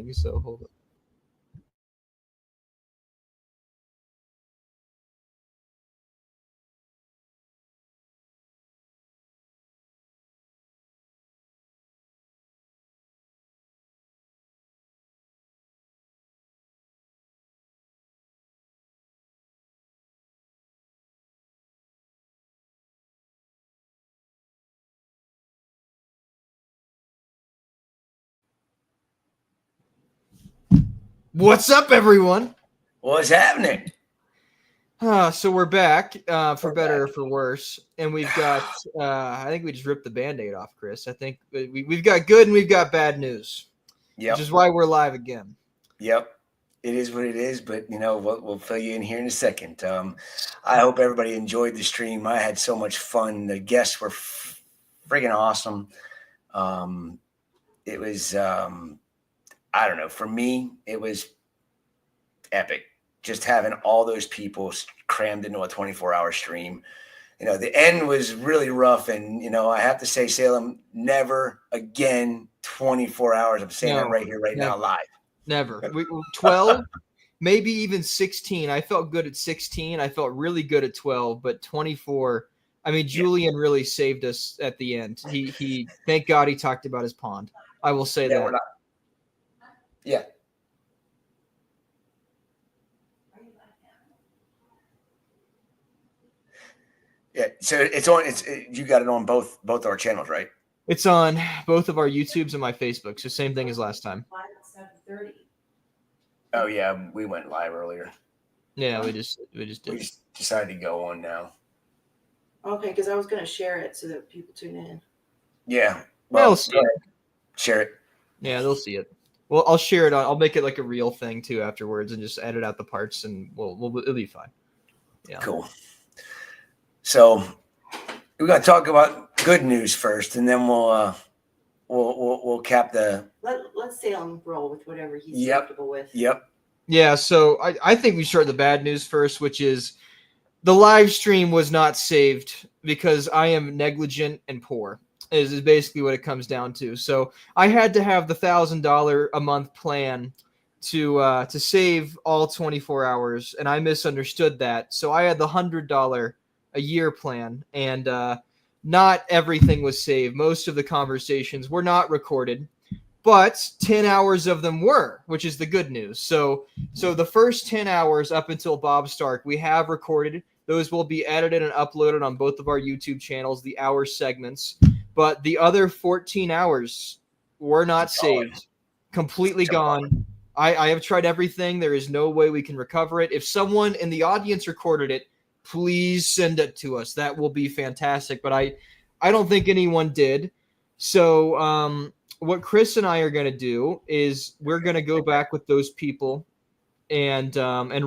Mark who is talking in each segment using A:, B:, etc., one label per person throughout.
A: recording, so hold on. What's up, everyone?
B: What's happening?
A: So we're back, for better or for worse, and we've got. I think we just ripped the Band-Aid off, Chris. I think we've got good and we've got bad news,
B: Yep.
A: which is why we're live again.
B: Yep. It is what it is, but we'll fill you in here in a second. I hope everybody enjoyed the stream. I had so much fun. The guests were friggin' awesome. It was, I don't know. For me, it was epic. Just having all those people crammed into a 24-hour stream. The end was really rough, and I have to say, Salem, never again 24 hours. I'm saying that right here, right now, live.
A: Never. 12, maybe even 16. I felt good at 16. I felt really good at 12, but 24. I mean, Julian really saved us at the end. He thank God he talked about his pond. I will say that.
B: Yeah. Yeah, so it's on. You got it on both our channels, right?
A: It's on both of our YouTubes and my Facebook. So same thing as last time.
C: 7:30.
B: Oh yeah, we went live earlier.
A: Yeah, we just did.
B: We just decided to go on now.
C: Okay, because I was going to share it so that people tune in.
B: Yeah,
A: well, they'll see it.
B: Share it.
A: Yeah, they'll see it. Well, I'll share it. I'll make it like a real thing too afterwards, and just edit out the parts, and it'll be fine. Yeah.
B: Cool. So we're gonna talk about good news first, and then we'll cap the.
C: Let's Salem roll with whatever he's comfortable with.
B: Yep.
A: Yeah. So I think we start the bad news first, which is the live stream was not saved because I am negligent and poor. Is basically what it comes down to. So I had to have the $1,000 a month plan to save all 24 hours, and I misunderstood that. So I had the $100 a year plan, and not everything was saved. Most of the conversations were not recorded, but 10 hours of them were, which is the good news. So the first 10 hours up until Bob Stark, we have recorded. Those will be edited and uploaded on both of our YouTube channels, the hour segments. But the other 14 hours were not saved, completely gone. I have tried everything. There is no way we can recover it. If someone in the audience recorded it, please send it to us. That will be fantastic. But I don't think anyone did. So what Chris and I are going to do is we're going to go back with those people and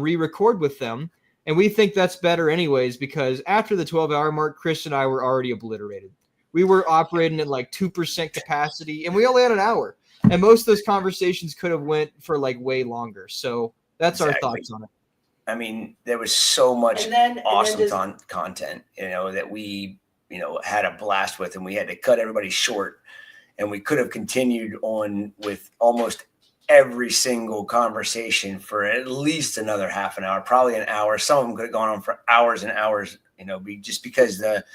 A: re-record with them. And we think that's better anyways, because after the 12-hour mark, Chris and I were already obliterated. We were operating at like 2% capacity, and we only had an hour. And most of those conversations could have went for like way longer. So that's our thoughts on it.
B: I mean, there was so much awesome content, that we, had a blast with, and we had to cut everybody short. And we could have continued on with almost every single conversation for at least another half an hour, probably an hour. Some of them could have gone on for hours and hours, just because the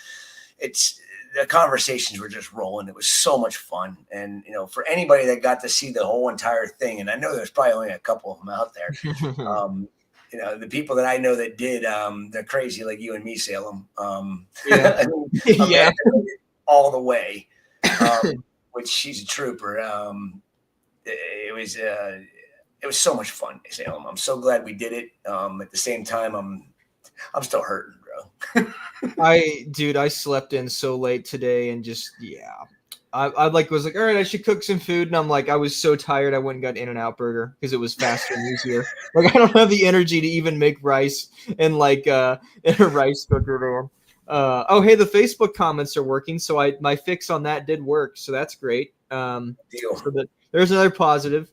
B: conversations were just rolling. It was so much fun. And, for anybody that got to see the whole entire thing, and I know there's probably only a couple of them out there, the people that I know that did, they're crazy like you and me, Salem.
A: Yeah.
B: Yeah. All the way, which she's a trooper. It was so much fun, Salem. I'm so glad we did it. At the same time, I'm still hurting, bro.
A: I slept in so late today, and just I was like, all right, I should cook some food, and I'm like, I was so tired, I went and got In-N-Out Burger because it was faster and easier. Like, I don't have the energy to even make rice in in a rice cooker, man. Oh, hey, the Facebook comments are working, so my fix on that did work, so that's great.
B: Deal.
A: So there's another positive.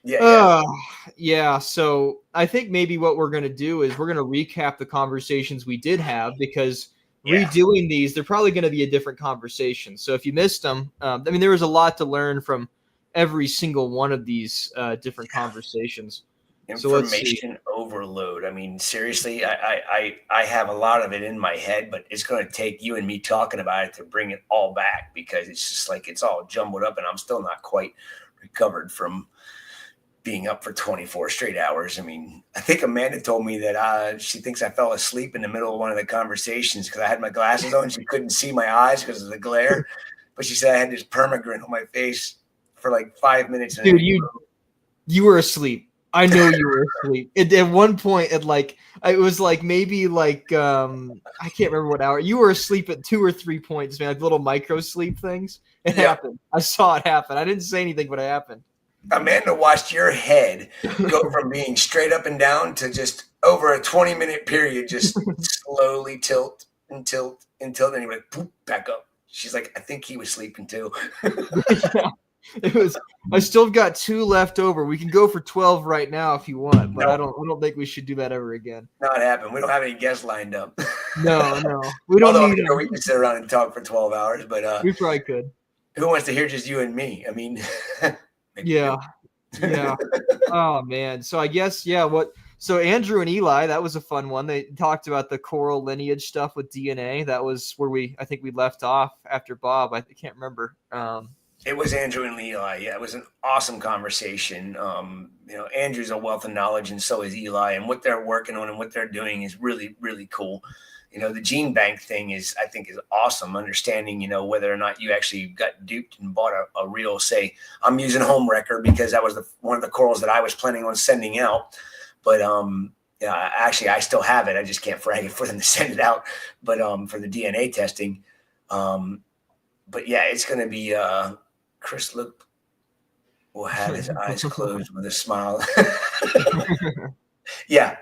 A: Yeah. So I think maybe what we're going to do is we're going to recap the conversations we did have, because redoing these, they're probably going to be a different conversation. So if you missed them, there was a lot to learn from every single one of these different conversations.
B: Information overload. I mean, seriously, I have a lot of it in my head, but it's going to take you and me talking about it to bring it all back, because it's just like it's all jumbled up, and I'm still not quite recovered from being up for 24 straight hours. I mean, I think Amanda told me that she thinks I fell asleep in the middle of one of the conversations because I had my glasses on. She couldn't see my eyes because of the glare, but she said I had this permagrin on my face for like 5 minutes.
A: Dude, you were asleep. I know you were asleep. At one point, it was like maybe like I can't remember what hour. You were asleep at 2 or 3 points, man. Like little micro sleep things. It happened. I saw it happen. I didn't say anything, but it happened.
B: Amanda watched your head go from being straight up and down to just over a 20-minute period, just slowly tilt and tilt and tilt, and he went poof, back up. She's like, I think he was sleeping too.
A: Yeah. I still got 2 left over. We can go for 12 right now if you want, but I don't think we should do that ever again.
B: Not happen. We don't have any guests lined up.
A: No. We don't need
B: we can sit around and talk for 12 hours, but
A: we probably could.
B: Who wants to hear just you and me? I mean,
A: yeah. Oh man. So I guess so Andrew and Eli, that was a fun one. They talked about the coral lineage stuff with DNA. That was where I think we left off after Bob. I can't remember.
B: It was Andrew and Eli. Yeah, it was an awesome conversation. Andrew's a wealth of knowledge, and so is Eli. And what they're working on and what they're doing is really, really cool. The gene bank thing I think is awesome. Understanding, whether or not you actually got duped and bought a real, say, I'm using home wrecker because that was one of the corals that I was planning on sending out. But actually, I still have it. I just can't frag it for them to send it out. But for the DNA testing, but yeah, it's going to be. Chris will have his eyes closed with a smile. Yeah.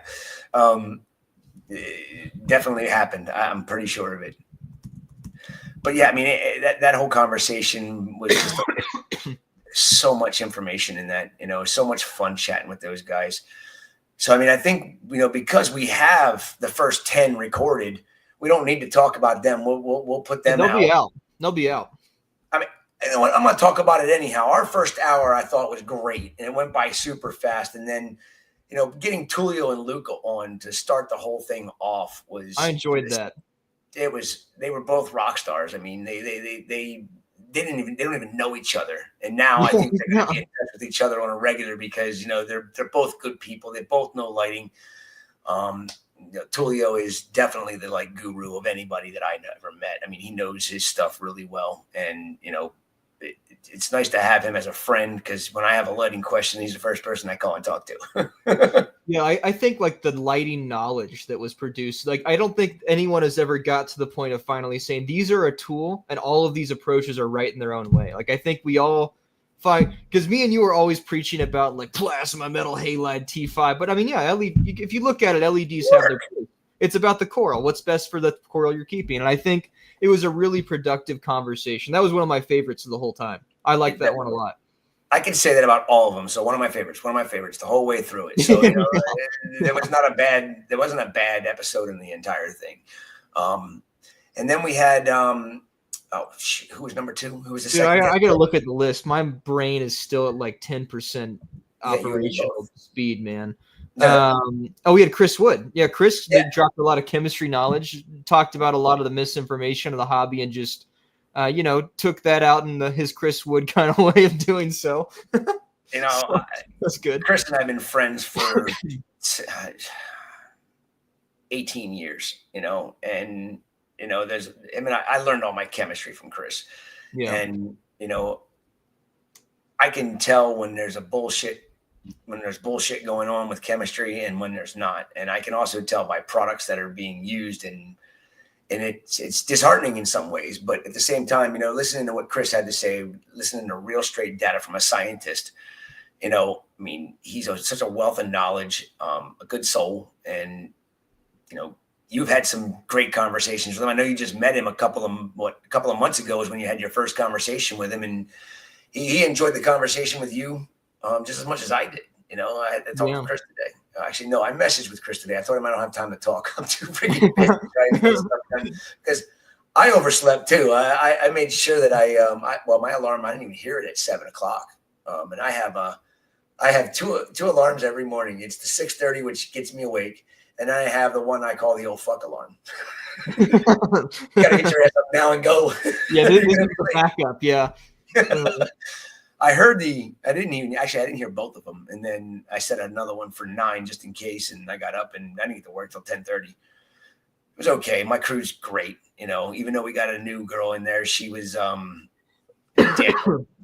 B: It definitely happened. I'm pretty sure of it. But yeah, I mean, that whole conversation was just so much information in that, so much fun chatting with those guys. So, I mean, I think, because we have the first 10 recorded, we don't need to talk about them. We'll put them out.
A: They'll be out.
B: I mean, I'm going to talk about it anyhow. Our first hour I thought was great, and it went by super fast. And then, getting Tulio and Luca on to start the whole thing off
A: I enjoyed that.
B: They were both rock stars. I mean, they don't even know each other. And now I think they're going to be in touch with each other on a regular because, they're both good people. They both know lighting. Tulio is definitely the guru of anybody that I ever met. I mean, he knows his stuff really well, and it's nice to have him as a friend because when I have a lighting question, he's the first person I call and talk to.
A: Yeah, I think the lighting knowledge that was produced, I don't think anyone has ever got to the point of finally saying these are a tool and all of these approaches are right in their own way. I think we all find, because me and you are always preaching about plasma metal halide T5, but I mean, yeah, if you look at it, LEDs have their place. It's about the coral. What's best for the coral you're keeping? And I think it was a really productive conversation. That was one of my favorites of the whole time. I like that one a lot.
B: I can say that about all of them. So one of my favorites the whole way through it. So there wasn't a bad episode in the entire thing. And then we had who was number 2? Who was the second?
A: I got to look at the list. My brain is still at 10% operational speed, man. We had Chris Wood. Yeah, Chris dropped a lot of chemistry knowledge, talked about a lot of the misinformation of the hobby, and just took that out in his Chris Wood kind of way of doing so.
B: So,
A: that's good.
B: Chris and I have been friends for 18 years, and I learned all my chemistry from Chris. Yeah. And I can tell when there's bullshit going on with chemistry and when there's not. And I can also tell by products that are being used, and it's disheartening in some ways, but at the same time, listening to what Chris had to say, listening to real straight data from a scientist, I mean, he's such a wealth of knowledge, a good soul. And, you've had some great conversations with him. I know you just met him a couple of months ago is when you had your first conversation with him, and he enjoyed the conversation with you just as much as I did. I talked to Chris today. Actually, no, I messaged with Chris today. I told him I don't have time to talk. I'm too freaking busy trying to get stuff done because I overslept too. I made sure that my alarm, I didn't even hear it at 7:00. And I have two alarms every morning. It's the 6:30, which gets me awake, and then I have the one I call the old fuck alarm. You gotta get your ass up now and go.
A: Yeah, this is the backup. Yeah.
B: I didn't hear both of them. And then I set another one for 9 just in case. And I got up and I didn't get to work till 10:30. It was okay. My crew's great. Even though we got a new girl in there, she was,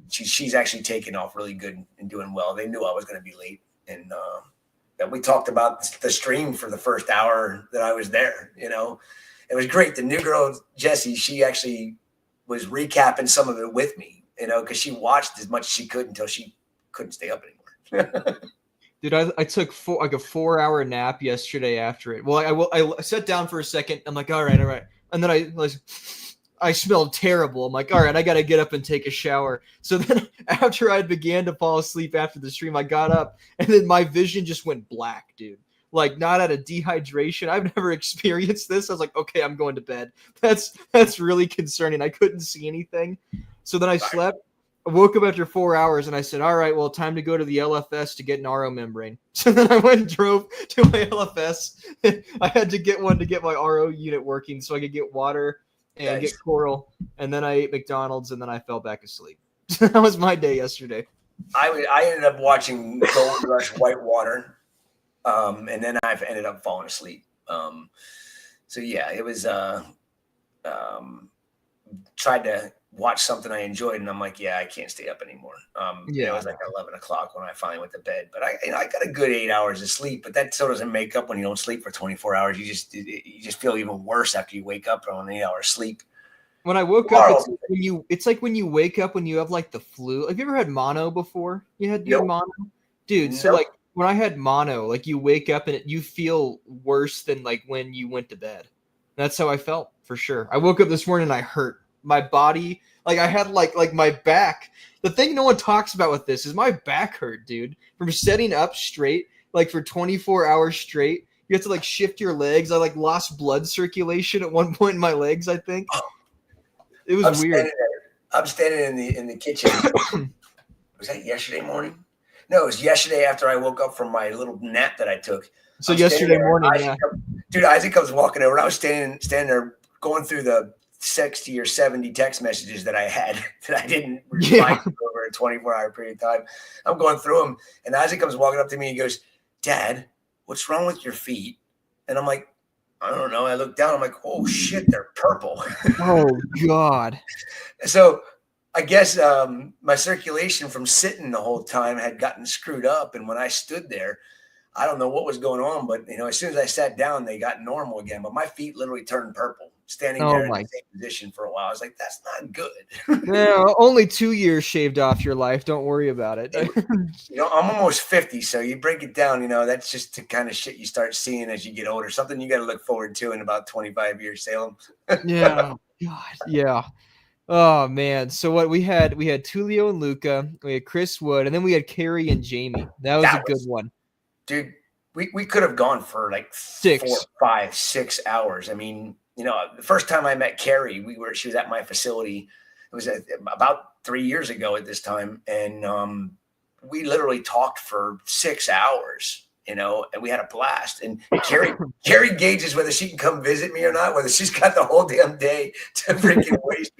B: she's actually taken off really good and doing well. They knew I was going to be late. And we talked about the stream for the first hour that I was there. It was great. The new girl, Jessie, she actually was recapping some of it with me. Because she watched as much as she could until she couldn't stay up anymore.
A: Dude, I took a 4-hour nap yesterday after it. Well, I sat down for a second. I'm like, all right. And then I smelled terrible. I'm like, all right, I got to get up and take a shower. So then after I began to fall asleep after the stream, I got up and then my vision just went black, dude. Like not out of dehydration. I've never experienced this. I was like, okay, I'm going to bed. That's really concerning. I couldn't see anything. So then I slept. I woke up after 4 hours and I said, all right, well, time to go to the LFS to get an RO membrane. So then I went and drove to my LFS. I had to get one to get my RO unit working so I could get water and get coral. And then I ate McDonald's and then I fell back asleep. That was my day yesterday.
B: I ended up watching Gold Rush Whitewater. And then I've ended up falling asleep. So yeah, it was, tried to watch something I enjoyed and I'm like, yeah, I can't stay up anymore. It was like 11 o'clock when I finally went to bed, but I got a good 8 hours of sleep, but that still doesn't make up when you don't sleep for 24 hours. You just feel even worse after you wake up on 8 hours sleep.
A: When I woke up, it's like when you wake up when you have like the flu. Have you ever had mono before? You had mono? Dude, so like when I had mono, like you wake up and you feel worse than like when you went to bed. That's how I felt for sure. I woke up this morning and I hurt. My body, like I had like my back. The thing no one talks about with this is my back hurt, dude. From setting up straight, like for 24 hours straight. You have to like shift your legs. I like lost blood circulation at one point in my legs, I think. It was weird.
B: I'm standing in the kitchen. Was that yesterday morning? No, it was yesterday after I woke up from my little nap that I took.
A: So yesterday morning,
B: dude, Isaac comes walking over and I was standing there going through the 60 or 70 text messages that I had that I didn't reply to over a 24-hour period of time. I'm going through them and Isaac comes walking up to me and goes, Dad, what's wrong with your feet? And I'm like, I don't know. I look down. I'm like, oh shit, they're purple.
A: Oh God.
B: So I guess my circulation from sitting the whole time had gotten screwed up. And when I stood there, I don't know what was going on, but as soon as I sat down, they got normal again. But my feet literally turned purple, standing there in the same position for a while. I was like, that's not good.
A: Yeah, only 2 years shaved off your life. Don't worry about it.
B: I'm almost 50, so you break it down. That's just the kind of shit you start seeing as you get older. Something you got to look forward to in about 25 years, Salem.
A: Yeah, God, yeah. Oh man. So what we had Tulio and Luca, we had Chris Wood, and then we had Carrie and Jamie. That was a good one.
B: Dude, we could have gone for like 4, 5, 6 hours. I mean, the first time I met Carrie, she was at my facility. It was about 3 years ago at this time. And we literally talked for 6 hours, and we had a blast. And Carrie gauges whether she can come visit me or not, whether she's got the whole damn day to freaking waste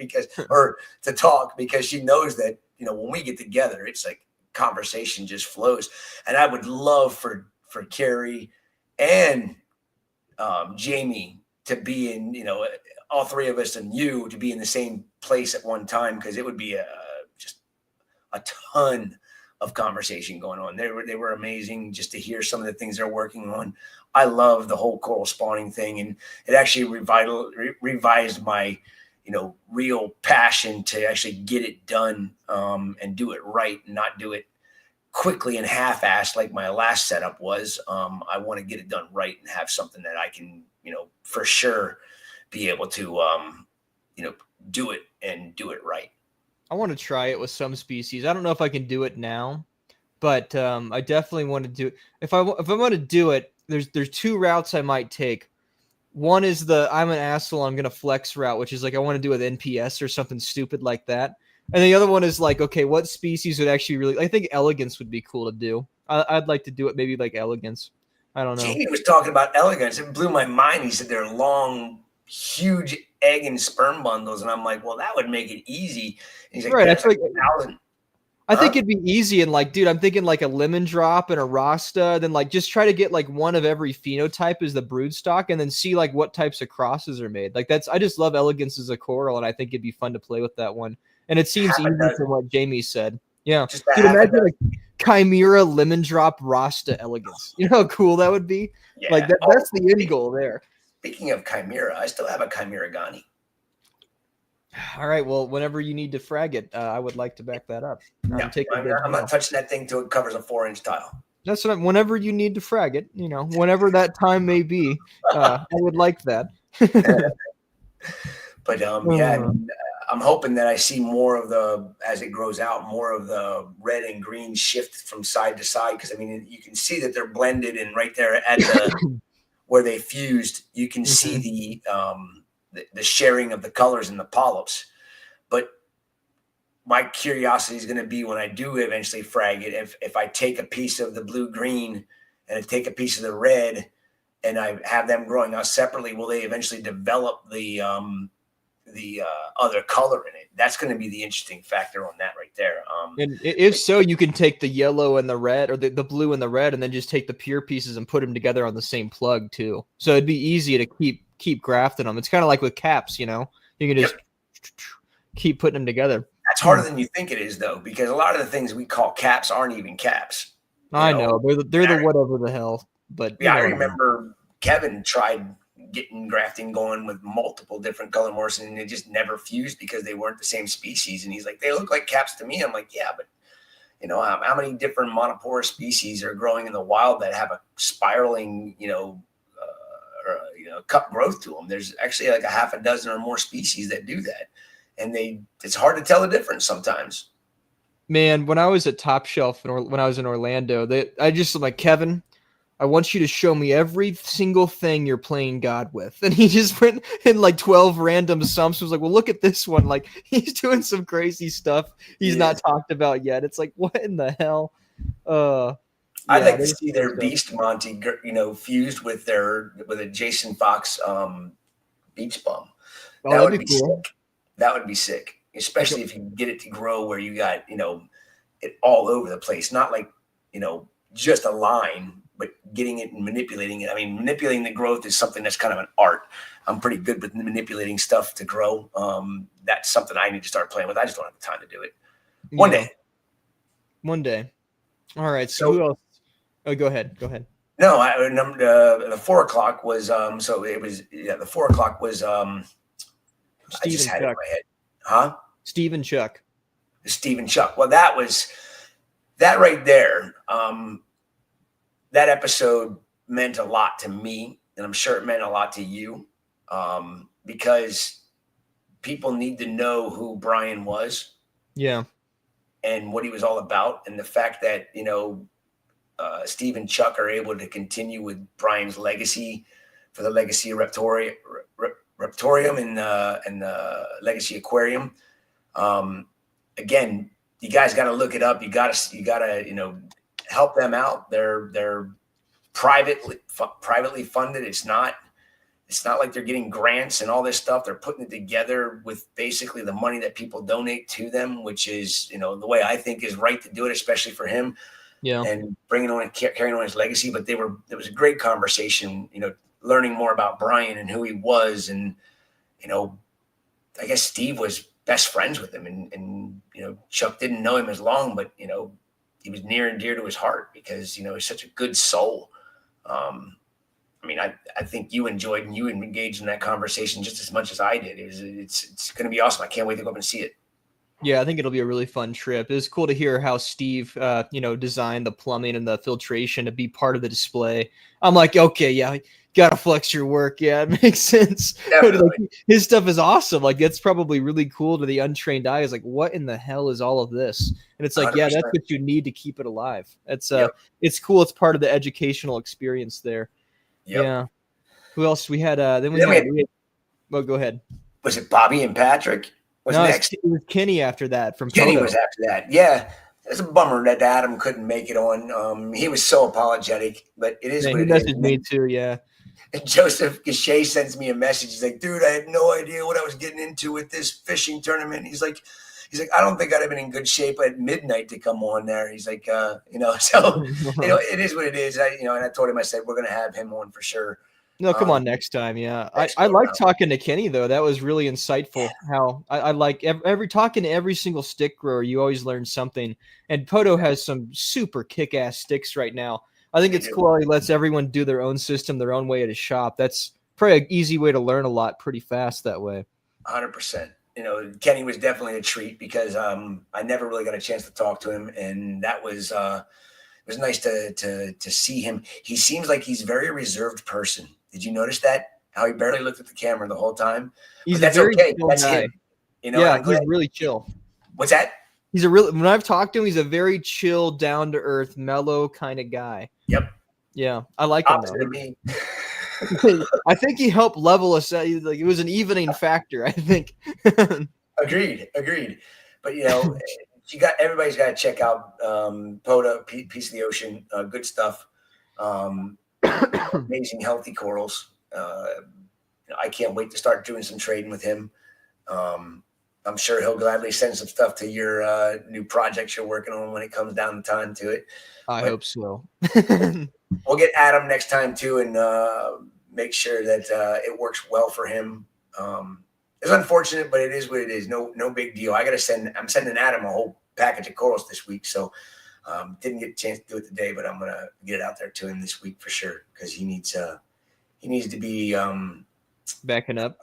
B: or to talk, because she knows that, when we get together, it's like conversation just flows. And I would love for Carrie and Jamie to be in, all three of us and you to be in the same place at one time, because it would be just a ton of conversation going on. They were amazing just to hear some of the things they're working on. I love the whole coral spawning thing, and it actually revised my real passion to actually get it done and do it right, and not do it quickly and half-assed like my last setup was. I want to get it done right and have something that I can, for sure be able to, do it and do it right.
A: I want to try it with some species. I don't know if I can do it now, but I definitely want to do it. If I want to do it, there's 2 routes I might take. One is I'm an asshole, I'm going to flex route, which is like I want to do it with NPS or something stupid like that. And the other one is like, okay, what species would actually really? I think elegance would be cool to do. I'd like to do it maybe like elegance. I don't know.
B: Jamie was talking about elegance. It blew my mind. He said they're long, huge egg and sperm bundles, and I'm like, well, that would make it easy. And he's like,
A: right,
B: that's like 1,000.
A: I think it'd be easy, and like, dude, I'm thinking like a lemon drop and a Rasta, then like just try to get like one of every phenotype as the brood stock, and then see like what types of crosses are made. Like I just love elegance as a coral, and I think it'd be fun to play with that one. And it seems easy from what Jamie said. Yeah, dude, imagine like Chimera lemon drop Rasta elegance. You know how cool that would be? Yeah. Like that's the end goal there.
B: Speaking of Chimera, I still have a Chimera Ghani.
A: All right. Well, whenever you need to frag it, I would like to back that up.
B: I'm not touching that thing till it covers a 4-inch tile.
A: That's what whenever you need to frag it, you know, whenever that time may be, I would like that.
B: But yeah, I'm hoping that I see more of as it grows out, more of the red and green shift from side to side. Because I mean, you can see that they're blended, and right there at the where they fused, you can see the sharing of the colors in the polyps. But my curiosity is going to be when I do eventually frag it, if I take a piece of the blue green and I take a piece of the red and I have them growing out separately, will they eventually develop the other color in it? That's going to be the interesting factor on that right there.
A: And if so, you can take the yellow and the red, or the blue and the red, and then just take the pure pieces and put them together on the same plug too. So it'd be easy to keep grafting them. It's kind of like with caps, you know, you can just keep putting them together.
B: That's harder than you think it is, though, because a lot of the things we call caps aren't even caps.
A: I know they're the whatever the hell. But
B: yeah, I remember Kevin tried getting grafting going with multiple different color morphs, and it just never fused because they weren't the same species. And he's like, they look like caps to me. I'm like, yeah, but you know, how many different monoporous species are growing in the wild that have a spiraling, cup growth to them? There's actually like a half a dozen or more species that do that, and it's hard to tell the difference sometimes.
A: Man, when I was at Top Shelf when I was in Orlando, I just like, Kevin, I want you to show me every single thing you're playing God with. And he just went in like 12 random sumps. Was like, well, look at this one. Like, he's doing some crazy stuff he's not talked about yet. It's like, what in the hell?
B: I'd like to see their Beast Monty, fused with a Jason Fox beach bum. That would be cool. Sick. That would be sick, especially if you get it to grow where you got, it all over the place. Not like, just a line, but getting it and manipulating it. I mean, manipulating the growth is something that's kind of an art. I'm pretty good with manipulating stuff to grow. That's something I need to start playing with. I just don't have the time to do it. One day. All right. So who else? Oh, go ahead.
A: No,
B: the 4 o'clock was, the 4 o'clock was, I just had it in my head. Huh?
A: Steven Chuck.
B: Well, that right there. That episode meant a lot to me, and I'm sure it meant a lot to you, because people need to know who Brian was.
A: Yeah.
B: And what he was all about. And the fact that, Steve and Chuck are able to continue with Brian's legacy for the Legacy Reptorium and the Legacy Aquarium. Again, you guys got to look it up. You got to, help them out. They're privately funded. It's not like they're getting grants and all this stuff. They're putting it together with basically the money that people donate to them, which is, the way I think is right to do it, especially for him.
A: Yeah.
B: And carrying on his legacy. But there was a great conversation, learning more about Brian and who he was. And, I guess Steve was best friends with him, and Chuck didn't know him as long, but, he was near and dear to his heart because, he's such a good soul. I think you enjoyed and you engaged in that conversation just as much as I did. It's going to be awesome. I can't wait to go up and see it.
A: Yeah, I think it'll be a really fun trip. It was cool to hear how Steve, designed the plumbing and the filtration to be part of the display. I'm like, okay, yeah, gotta flex your work. Yeah, it makes sense. Like, his stuff is awesome. Like, that's probably really cool to the untrained eye. Is like, what in the hell is all of this? And it's like, 100%. Yeah, that's what you need to keep it alive. It's It's cool. It's part of the educational experience there. Yep. Yeah. Who else we had? Well, go ahead.
B: Was it Bobby and Patrick? was
A: No,
B: next.
A: it was Kenny after that from
B: Kenny
A: Poto.
B: was after that. Yeah. It's a bummer that Adam couldn't make it on. He was so apologetic, but it is
A: Yeah,
B: what
A: he
B: it is.
A: messaged me too. Yeah.
B: And Joseph Gachet sends me a message. He's like, dude, I had no idea what I was getting into with this fishing tournament. He's like, I don't think I'd have been in good shape at midnight to come on there. He's like, so, it is what it is. And I told him, I said, we're going to have him on for sure.
A: No, come on next time. Yeah. I
B: go
A: like
B: around.
A: talking to Kenny though. That was really insightful. How I like every talking to every single stick grower, you always learn something. And Poto has some super kick-ass sticks right now. I think it's cool how he lets everyone do their own system, their own way at his shop. That's probably an easy way to learn a lot pretty fast that way.
B: 100%. Kenny was definitely a treat because I never really got a chance to talk to him, and that was it was nice to see him. He seems like he's a very reserved person. Did you notice that? How he barely looked at the camera the whole time.
A: He's
B: that's okay. That's guy. Him.
A: Yeah, he's really chill.
B: What's that?
A: He's a really, when I've talked to him, he's a very chill, down to earth, mellow kind of guy.
B: Yep.
A: Yeah, I like him.
B: Opposite of me.
A: I think he helped level us out. Like it was an evening factor, I think.
B: Agreed. But everybody's got to check out Poto, Piece of the Ocean. Good stuff. Amazing, healthy corals. I can't wait to start doing some trading with him. I'm sure he'll gladly send some stuff to your new projects you're working on when it comes down the time to it.
A: I hope so.
B: We'll get Adam next time too, and make sure that it works well for him. It's unfortunate, but it is what it is. No big deal. I'm sending Adam a whole package of corals this week, so didn't get a chance to do it today, but I'm gonna get it out there to him this week for sure because he needs to be
A: backing up,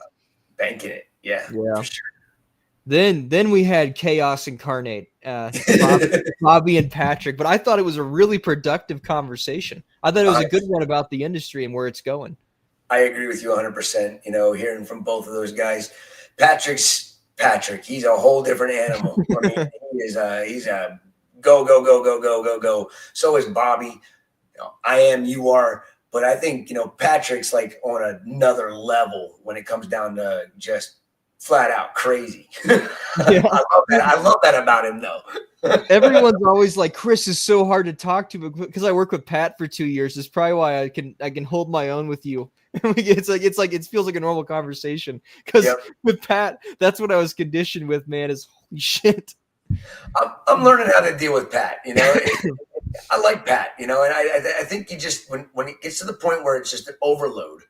B: banking it. Yeah, for sure.
A: Then we had Chaos Incarnate, Bobby and Patrick, but I thought it was a really productive conversation. I thought it was a good one about the industry and where it's going.
B: I agree with you 100%. Hearing from both of those guys, Patrick's Patrick. He's a whole different animal. I mean, he's a go. So is Bobby. You are. But I think, Patrick's like on another level when it comes down to just flat out crazy. Yeah. I love that about him though.
A: Everyone's always like, Chris is so hard to talk to because I work with Pat for 2 years. It's probably why I can hold my own with you. It feels like a normal conversation because with Pat, that's what I was conditioned with, man, is holy shit.
B: I'm learning how to deal with Pat, I like Pat, and I think you just, when it gets to the point where it's just an overload,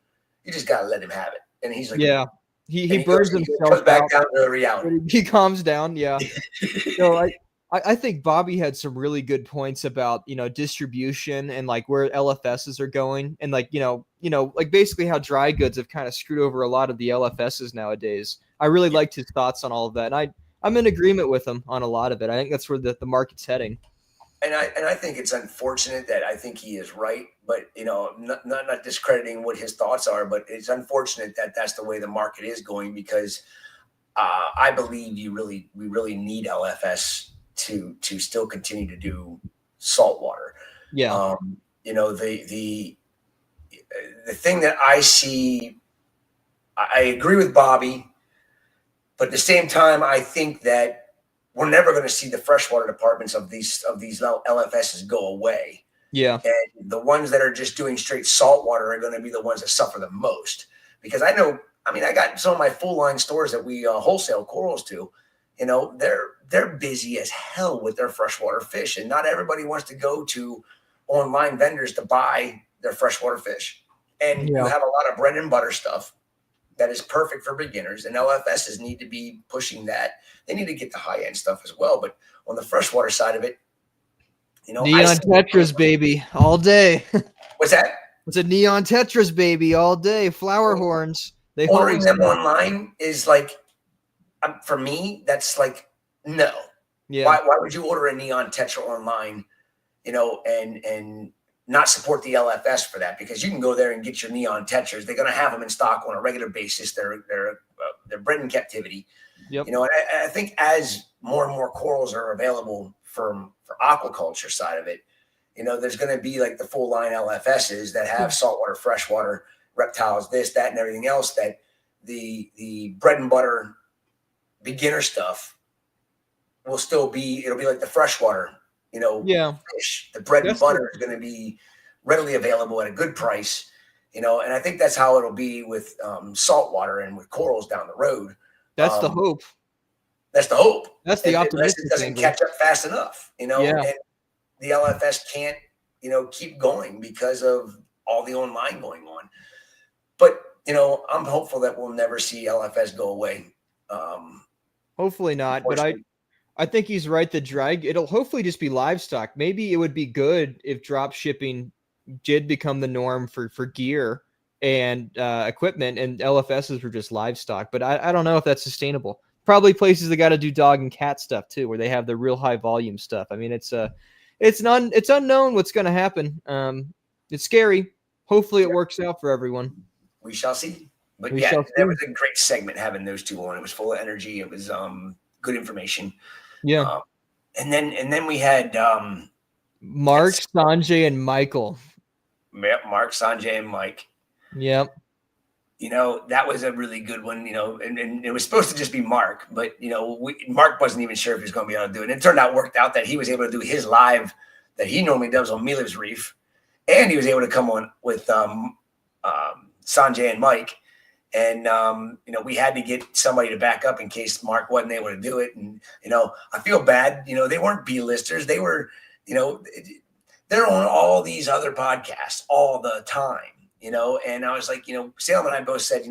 B: you just got to let him have it. And he's like,
A: yeah, he burns himself
B: he goes back down to reality.
A: He calms down. Yeah. So I think Bobby had some really good points about, distribution and like where LFSs are going and like, like basically how dry goods have kind of screwed over a lot of the LFSs nowadays. I really liked his thoughts on all of that. And I'm in agreement with him on a lot of it. I think that's where the market's heading.
B: And I think it's unfortunate that I think he is right, but not discrediting what his thoughts are, but it's unfortunate that that's the way the market is going because I believe we really need LFS to still continue to do saltwater.
A: Yeah.
B: The thing that I see, I agree with Bobby, but at the same time, I think that we're never going to see the freshwater departments of these LFSs go away.
A: Yeah.
B: And the ones that are just doing straight saltwater are going to be the ones that suffer the most. Because I got some of my full line stores that we wholesale corals to, they're busy as hell with their freshwater fish. And not everybody wants to go to online vendors to buy their freshwater fish. And you have a lot of bread and butter stuff that is perfect for beginners, and LFSs need to be pushing that. They need to get the high end stuff as well. But on the freshwater side of it,
A: neon tetras, baby, all day.
B: What's that?
A: It's a neon tetras, baby, all day. Flower horns. They
B: ordering them online is like, for me, that's like no.
A: Yeah.
B: Why would you order a neon tetra online? And not support the LFS for that because you can go there and get your neon tetras. They're going to have them in stock on a regular basis. They're bred in captivity.
A: Yep.
B: And I think as more and more corals are available for aquaculture side of it, there's going to be like the full line LFSs that have saltwater, freshwater, reptiles, this, that, and everything else that the bread and butter beginner stuff will still be, it'll be like the freshwater, fish. The bread and butter is going to be readily available at a good price, and I think that's how it'll be with saltwater and with corals down the road.
A: That's the hope.
B: That's the hope.
A: That's the optimistic.
B: It doesn't catch up fast enough, and the LFS can't, keep going because of all the online going on. But, I'm hopeful that we'll never see LFS go away.
A: Hopefully not, but I think he's right. It'll hopefully just be livestock. Maybe it would be good if drop shipping did become the norm for gear and equipment, and LFSs were just livestock. But I don't know if that's sustainable. Probably places that got to do dog and cat stuff too, where they have the real high volume stuff. I mean, it's unknown what's going to happen. It's scary. Hopefully it works out for everyone.
B: We shall see. But that was a great segment having those two on. It was full of energy. It was good information.
A: Yeah.
B: And then we had
A: Mark, Sanjay, and Michael.
B: Yep, Mark, Sanjay, and Mike.
A: Yep.
B: That was a really good one, and it was supposed to just be Mark, but, Mark wasn't even sure if he was going to be able to do it. And it worked out that he was able to do his live that he normally does on Miller's Reef. And he was able to come on with Sanjay and Mike. And, we had to get somebody to back up in case Mark wasn't able to do it. And, I feel bad, they weren't B-listers. They were, they're on all these other podcasts all the time. And I was like, Salem and I both said,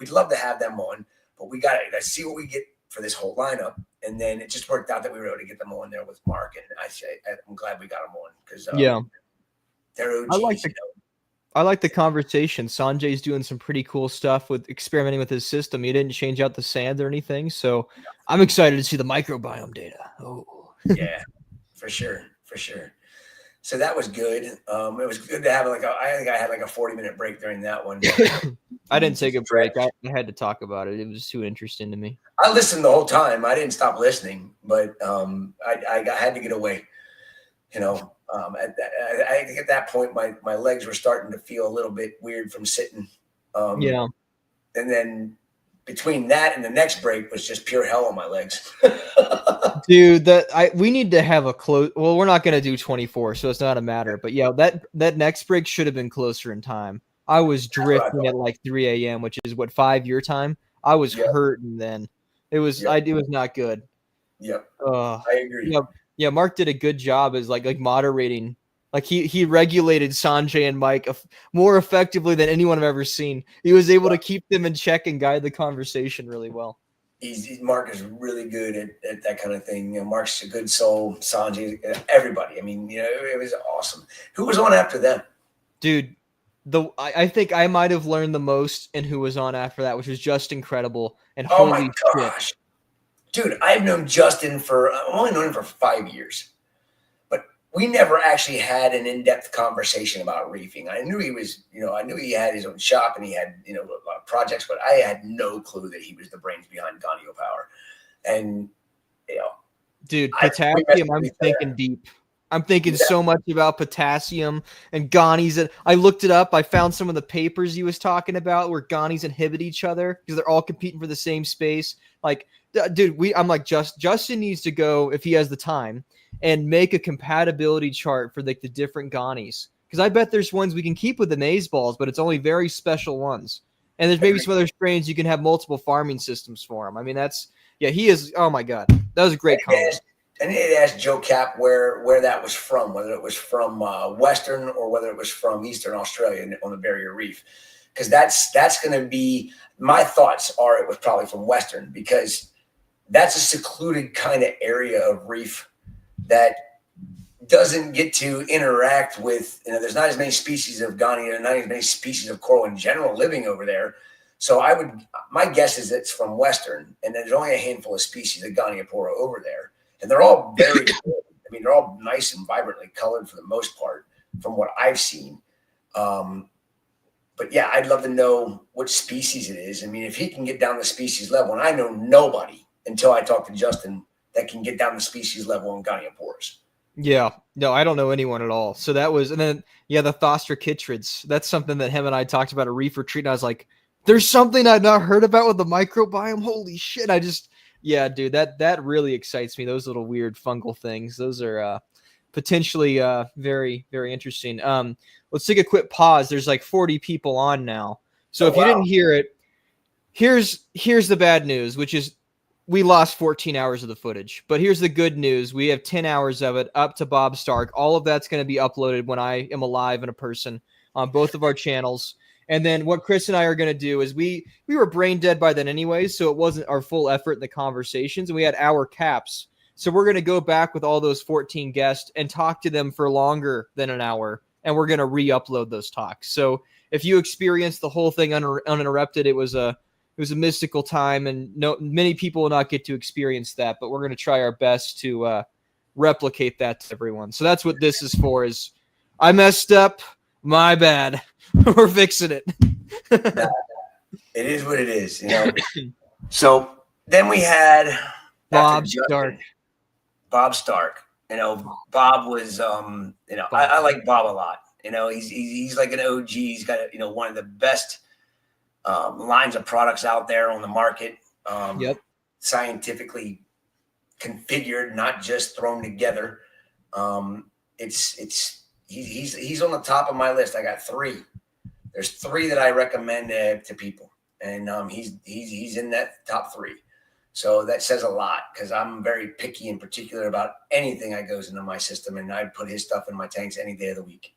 B: we'd love to have them on, but we got to see what we get for this whole lineup. And then it just worked out that we were able to get them on there with Mark. And I'm glad we got them on because they're OGs,
A: I like the conversation. Sanjay's doing some pretty cool stuff with experimenting with his system. He didn't change out the sand or anything. So I'm excited to see the microbiome data. Oh,
B: yeah, for sure. So that was good. It was good to have I think I had a 40-minute break during that one.
A: I didn't take a break. I had to talk about it. It was too interesting to me.
B: I listened the whole time. I didn't stop listening, but I had to get away. I think at that point my legs were starting to feel a little bit weird from sitting. And then between that and the next break was just pure hell on my legs.
A: Dude, we need to have a close. Well, we're not going to do 24, so it's not a matter. But that next break should have been closer in time. I was drifting at like 3 a.m., which is 5 your time. I was hurting then. It was not good.
B: Yep. I agree.
A: Yeah, Mark did a good job as like moderating. Like he regulated Sanjay and Mike more effectively than anyone I've ever seen. He was able to keep them in check and guide the conversation really well.
B: Mark is really good at that kind of thing. Mark's a good soul. Sanjay, everybody. I mean, it was awesome. Who was on after them?
A: Dude, I think I might have learned the most in who was on after that, which was just incredible. And
B: oh my gosh. Shit. Dude, I've known Justin I've only known him for 5 years, but we never actually had an in-depth conversation about reefing. I knew he had his own shop and he had, a lot of projects, but I had no clue that he was the brains behind Ganio Power. And,
A: dude, potassium, I'm thinking deep. I'm thinking so much about potassium and Ghani's. And I looked it up. I found some of the papers he was talking about where Ghani's inhibit each other because they're all competing for the same space. Like, dude, I'm like, Justin needs to go, if he has the time, and make a compatibility chart for like the different Ghani's. Because I bet there's ones we can keep with the maize balls, but it's only very special ones. And there's maybe some other strains you can have multiple farming systems for him. I mean, he is, oh my God. That was a great comment.
B: And it asked Joe Cap where that was from, whether it was from Western or whether it was from Eastern Australia on the Barrier Reef. Because that's going to be, my thoughts are it was probably from Western because that's a secluded kind of area of reef that doesn't get to interact with, there's not as many species of Gania and not as many species of coral in general living over there. So my guess is it's from Western, and there's only a handful of species of Goniopora over there. And they're all very cool. I mean, they're all nice and vibrantly colored for the most part from what I've seen. But yeah, I'd love to know what species it is. I mean, if he can get down the species level, and I know nobody until I talk to Justin that can get down the species level on Gonioporas.
A: Yeah, no, I don't know anyone at all. So that was, and then, the Thoster chytrids. That's something that him and I talked about a reef retreat. And I was like, there's something I've not heard about with the microbiome. Holy shit. Yeah, dude, that really excites me. Those little weird fungal things. Those are potentially very, very interesting. Let's take a quick pause. There's like 40 people on now. So if you didn't hear it, here's the bad news, which is we lost 14 hours of the footage. But here's the good news. We have 10 hours of it up to Bob Stark. All of that's going to be uploaded when I am alive and a person on both of our channels. And then what Chris and I are going to do is we were brain dead by then anyways, so it wasn't our full effort in the conversations, and we had hour caps. So we're going to go back with all those 14 guests and talk to them for longer than an hour, and we're going to re-upload those talks. So if you experienced the whole thing uninterrupted, it was a mystical time, and many people will not get to experience that, but we're going to try our best to replicate that to everyone. So that's what this is for, is I messed up, my bad. We're fixing it.
B: It is what it is, you know. So then we had
A: Bob Stark.
B: Bob Stark. You know, Bob was you know, I like Bob a lot. You know, he's like an OG. He's got, you know, one of the best lines of products out there on the market.
A: Yep.
B: Scientifically configured, not just thrown together. He's on the top of my list. I got 3. There's 3 that I recommend to people, and he's in that top 3. So that says a lot, because I'm very picky and particular about anything that goes into my system, and I put his stuff in my tanks any day of the week.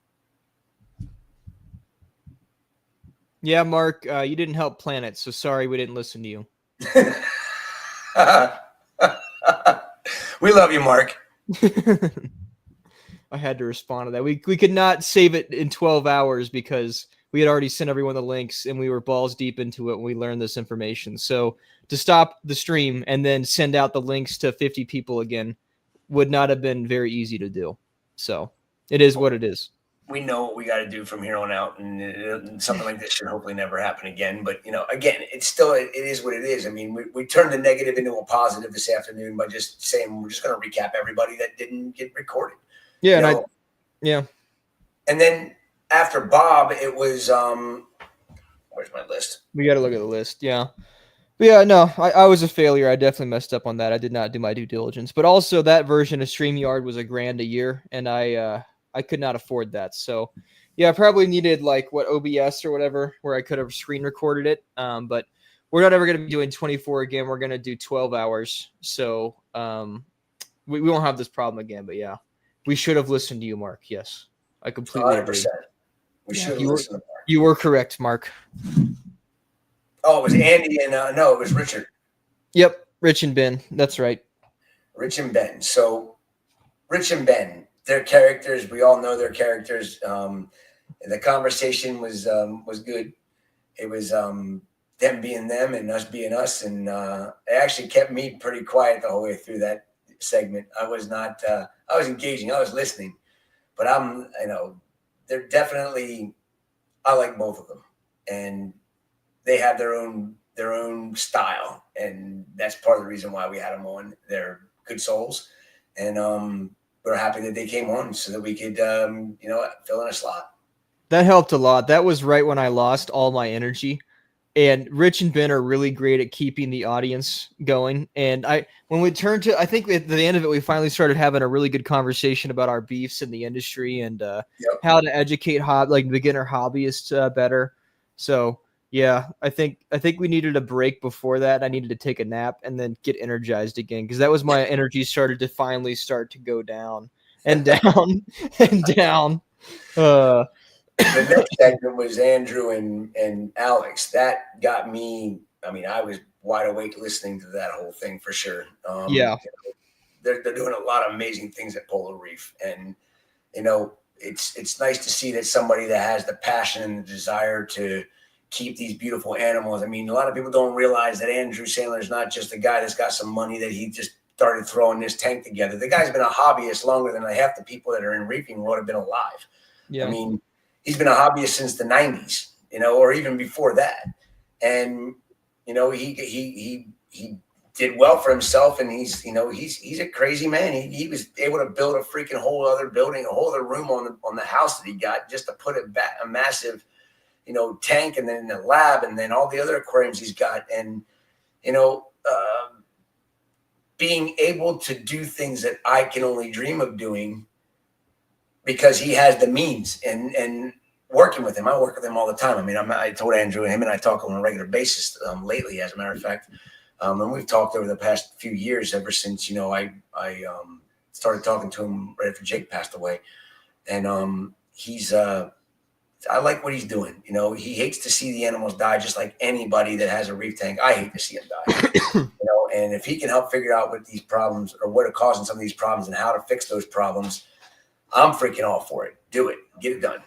A: Yeah, Mark, you didn't help plan it, so sorry we didn't listen to you.
B: We love you, Mark.
A: I had to respond to that. We could not save it in 12 hours because we had already sent everyone the links and we were balls deep into it when we learned this information. So to stop the stream and then send out the links to 50 people again would not have been very easy to do. So it is what it is.
B: We know what we got to do from here on out, and something like this should hopefully never happen again. But, you know, again, it is what it is. I mean, we turned the negative into a positive this afternoon by just saying we're just going to recap everybody that didn't get recorded.
A: Yeah,
B: and then after Bob, it was where's my list?
A: We got to look at the list. Yeah. But yeah, no, I was a failure. I definitely messed up on that. I did not do my due diligence. But also that version of StreamYard was $1,000 a year, and I could not afford that. So yeah, I probably needed like OBS or whatever, where I could have screen recorded it. But we're not ever going to be doing 24 again. We're going to do 12 hours. So we won't have this problem again. But yeah, we should have listened to you, Mark. Yes, I completely
B: 100%.
A: agree.
B: We should have listened to Mark.
A: You were correct, Mark.
B: Oh, it was Andy and no, it was Richard.
A: Yep, Rich and Ben. That's right.
B: Rich and Ben. So Rich and Ben, their characters, we all know their characters. The conversation was good. It was them being them and us being us, and it actually kept me pretty quiet the whole way through that segment. I was not. I was engaging. I was listening, but they're definitely. I like both of them, and they have their own style, and that's part of the reason why we had them on. They're good souls, and we're happy that they came on so that we could, fill in a slot. That
A: helped a lot. That was right when I lost all my energy. And Rich and Ben are really great at keeping the audience going. And when we turned to, I think at the end of it, we finally started having a really good conversation about our beefs in the industry and how to educate beginner hobbyists better. So yeah, I think we needed a break before that. I needed to take a nap and then get energized again, because that was my energy started to finally start to go down and down and down.
B: The next segment was Andrew and Alex. That got me. I mean, I was wide awake listening to that whole thing for sure. They're doing a lot of amazing things at Polar Reef, and it's nice to see that somebody that has the passion and the desire to keep these beautiful animals. I mean, a lot of people don't realize that Andrew Sandler is not just a guy that's got some money that he just started throwing this tank together. The guy's been a hobbyist longer than half the people that are in reefing world have been alive. Yeah. I mean, he's been a hobbyist since the 90s, or even before that. And, he did well for himself, and he's a crazy man. He was able to build a freaking whole other building, a whole other room on the house that he got just to put a massive, tank, and then the lab, and then all the other aquariums he's got. And, being able to do things that I can only dream of doing because he has the means and working with him. I work with him all the time. I mean, I told Andrew and him and I talk on a regular basis lately, as a matter of fact. And we've talked over the past few years, ever since, I started talking to him right after Jake passed away. And he's, I like what he's doing. He hates to see the animals die, just like anybody that has a reef tank. I hate to see them die. And if he can help figure out what these problems or what are causing some of these problems and how to fix those problems, I'm freaking all for it. Do it. Get it done.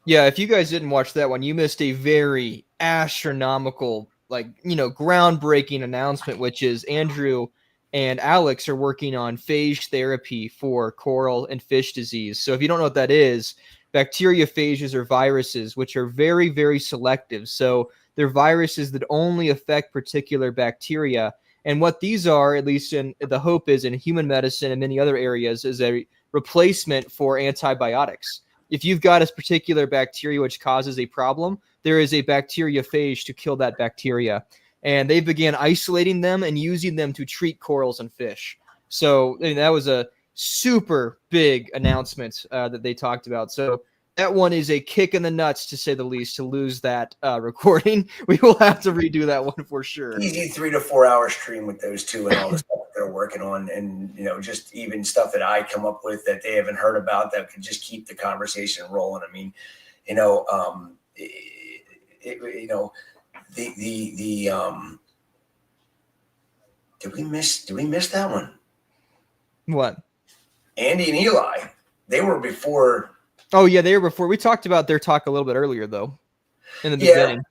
A: Yeah, if you guys didn't watch that one, you missed a very astronomical, groundbreaking announcement, which is Andrew and Alex are working on phage therapy for coral and fish disease. So if you don't know what that is, bacteriophages are viruses, which are very, very selective. So they're viruses that only affect particular bacteria. And what these are, at least in the hope is in human medicine and many other areas, is a replacement for antibiotics. If you've got a particular bacteria which causes a problem, there is a bacteriophage to kill that bacteria. And they began isolating them and using them to treat corals and fish. So that was a super big announcement that they talked about. So that one is a kick in the nuts, to say the least, to lose that recording. We will have to redo that one for sure.
B: Easy 3 to 4 hour stream with those two and all the stuff they're working on. And, just even stuff that I come up with that they haven't heard about that could just keep the conversation rolling. I mean, did we miss that one?
A: What?
B: Andy and Eli, they were before.
A: Oh yeah, they were before. We talked about their talk a little bit earlier though, in the beginning.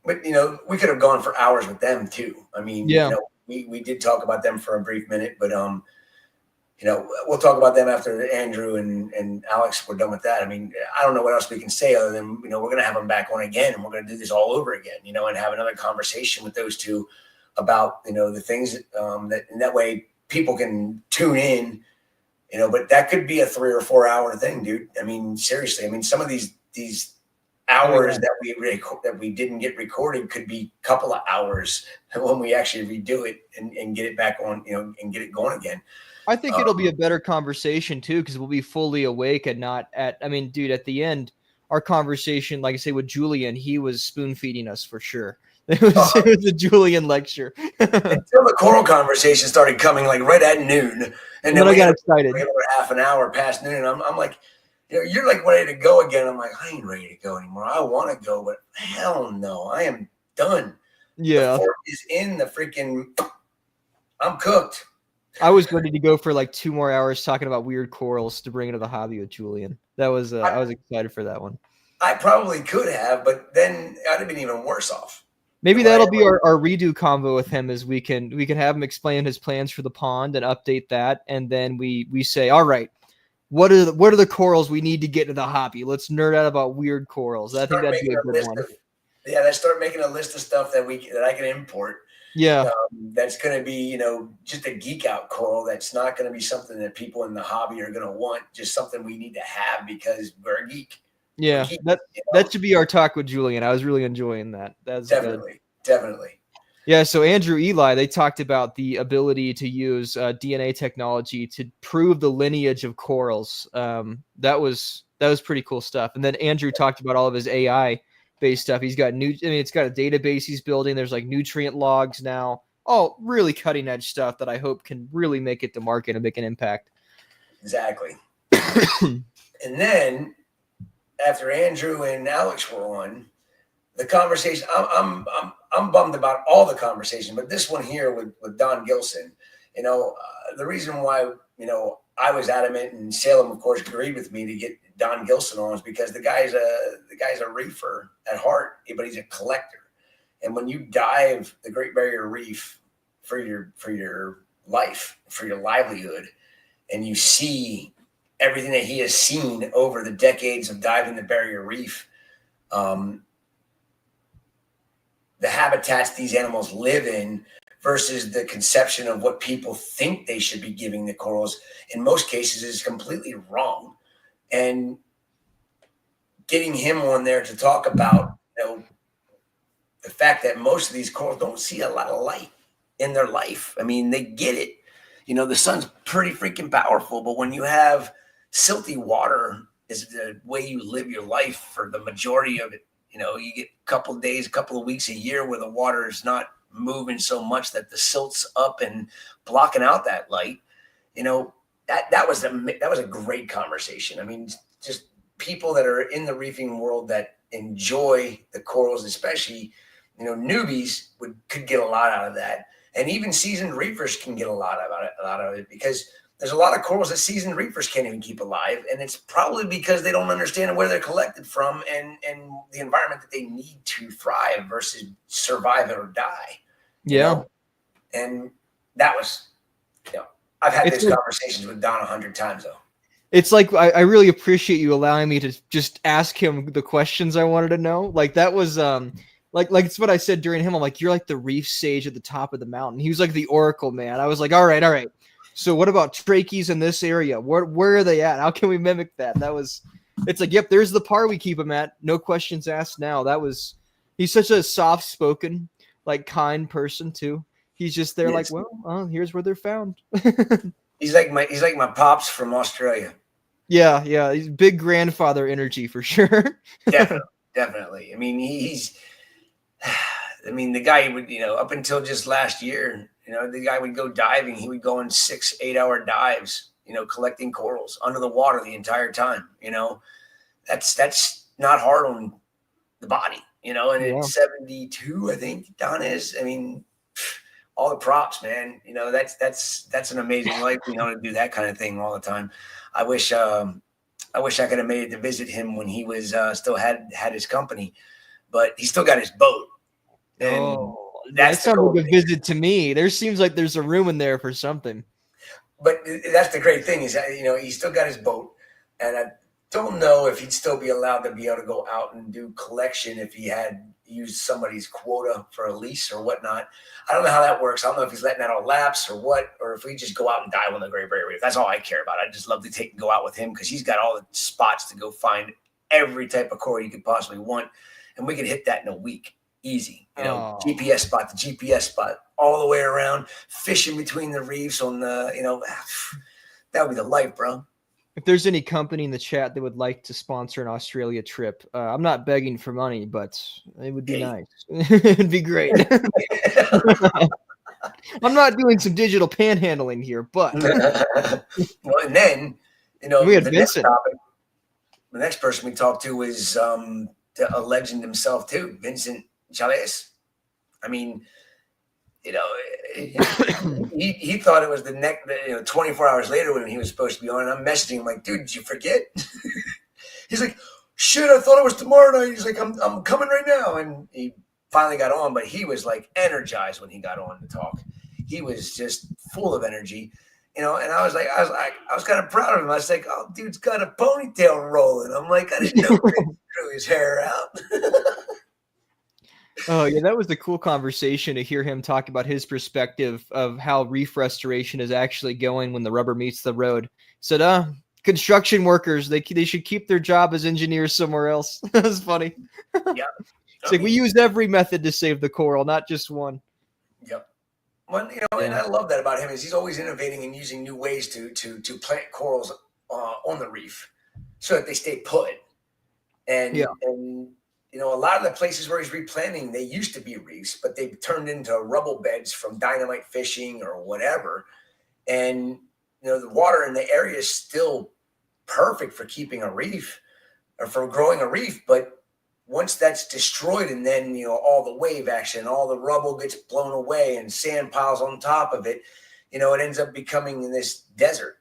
B: But we could have gone for hours with them too. I mean,
A: yeah.
B: We did talk about them for a brief minute, but we'll talk about them after Andrew and Alex were done with that. I mean, I don't know what else we can say other than, we're going to have them back on again, and we're going to do this all over again, and have another conversation with those two about, the things that way people can tune in, but that could be a 3 or 4 hour thing, dude. I mean, seriously, some of these hours that we didn't get recorded could be a couple of hours when we actually redo it and get it back on, and get it going again.
A: I think it'll be a better conversation too, because we'll be fully awake and not at the end, our conversation, like I say, with Julian, he was spoon feeding us for sure. It was a Julian lecture.
B: Until the coral conversation started coming like right at noon. And then
A: I got excited.
B: We had over half an hour past noon. And I'm like, you're like ready to go again. I'm like, I ain't ready to go anymore. I want to go, but hell no, I am done.
A: Yeah.
B: The fork is in the freaking, I'm cooked.
A: I was ready to go for like 2 more hours talking about weird corals to bring into the hobby with Julian. That was I was excited for that one.
B: I probably could have, but then I'd have been even worse off.
A: Maybe that'll be our redo convo with him, as we can have him explain his plans for the pond and update that, and then we say, all right, what are the corals we need to get into the hobby? Let's nerd out about weird corals. I think that'd be a good one.
B: Let's start making a list of stuff that I can import.
A: Yeah,
B: that's going to be, just a geek out coral. That's not going to be something that people in the hobby are going to want. Just something we need to have because we're a geek.
A: Yeah, that should be our talk with Julian. I was really enjoying that. That's
B: definitely.
A: Yeah. So Andrew, Eli, they talked about the ability to use DNA technology to prove the lineage of corals. That was pretty cool stuff. And then Andrew talked about all of his AI based stuff. He's got it's got a database he's building. There's like nutrient logs now. All really cutting edge stuff that I hope can really make it to market and make an impact.
B: Exactly. And then after Andrew and Alex were on the conversation, I'm bummed about all the conversation, but this one here with Don Gilson, the reason why, I was adamant, and Salem, of course, agreed with me to get Don Gilson on, is because the guy's a reefer at heart, but he's a collector. And when you dive the Great Barrier Reef for your life, for your livelihood, and you see everything that he has seen over the decades of diving the Barrier Reef, the habitats these animals live in versus the conception of what people think they should be giving the corals, in most cases, is completely wrong. And getting him on there to talk about, the fact that most of these corals don't see a lot of light in their life. I mean, they get it. the sun's pretty freaking powerful, but when you have silty water is the way you live your life for the majority of it. You get a couple of days, a couple of weeks, a year where the water is not moving so much that the silt's up and blocking out that light. That was a great conversation. I mean, just people that are in the reefing world that enjoy the corals, especially, newbies could get a lot out of that. And even seasoned reefers can get a lot out of it, because there's a lot of corals that seasoned reefers can't even keep alive. And it's probably because they don't understand where they're collected from and the environment that they need to thrive versus survive it or die.
A: Yeah.
B: And that was, I've had these conversations with Don 100 times though.
A: It's like, I really appreciate you allowing me to just ask him the questions I wanted to know. Like that was, like it's what I said during him. I'm like, you're like the reef sage at the top of the mountain. He was like the oracle, man. I was like, all right. So what about trachees in this area? Where are they at? How can we mimic that? It's like, yep, there's the par we keep him at. No questions asked now. He's such a soft-spoken, like kind person too. He's just there like, well, here's where they're found.
B: He's like my pops from Australia.
A: Yeah. He's big grandfather energy for sure.
B: Definitely. I mean, the guy would, up until just last year, the guy would go diving. He would go on 6-8 hour dives, collecting corals under the water the entire time. That's not hard on the body, and it's 72, I think Don is. I mean, all the props, man. That's an amazing life, to do that kind of thing all the time. I wish I could have made it to visit him when he was still had his company, but he still got his boat. And
A: that sounds like a visit to me. There seems like there's a room in there for something.
B: But that's the great thing is that, he's still got his boat, and I don't know if he'd still be allowed to be able to go out and do collection if he had used somebody's quota for a lease or whatnot. I don't know how that works. I don't know if he's letting that all lapse or what, or if we just go out and dive on the Great Barrier Reef. That's all I care about. I just love to go out with him because he's got all the spots to go find every type of coral you could possibly want, and we could hit that in a week. Easy, GPS spot to GPS spot, all the way around, fishing between the reefs on the, that would be the life, bro.
A: If there's any company in the chat that would like to sponsor an Australia trip, I'm not begging for money, but it would be nice. It'd be great. I'm not doing some digital panhandling here, but.
B: Well, and then,
A: we had Vincent.
B: The next person we talked to is a legend himself too, Vincent Chavez. I mean, he thought it was the next, 24 hours later when he was supposed to be on. And I'm messaging him like, dude, did you forget? He's like, shit, I thought it was tomorrow night. He's like, I'm coming right now. And he finally got on, but he was like energized when he got on to talk. He was just full of energy, and I was kind of proud of him. I was like, oh, dude's got a ponytail rolling. I'm like, I didn't know he drew his hair out.
A: Oh yeah, that was the cool conversation to hear him talk about his perspective of how reef restoration is actually going when the rubber meets the road. He said, construction workers, they should keep their job as engineers somewhere else. That was funny.
B: Yeah.
A: It's like we use every method to save the coral, not just one.
B: Yep. Well, and I love that about him is he's always innovating and using new ways to plant corals on the reef so that they stay put. And a lot of the places where he's replanting, they used to be reefs, but they've turned into rubble beds from dynamite fishing or whatever. And, the water in the area is still perfect for keeping a reef or for growing a reef. But once that's destroyed and then, all the wave action, all the rubble gets blown away and sand piles on top of it, it ends up becoming this desert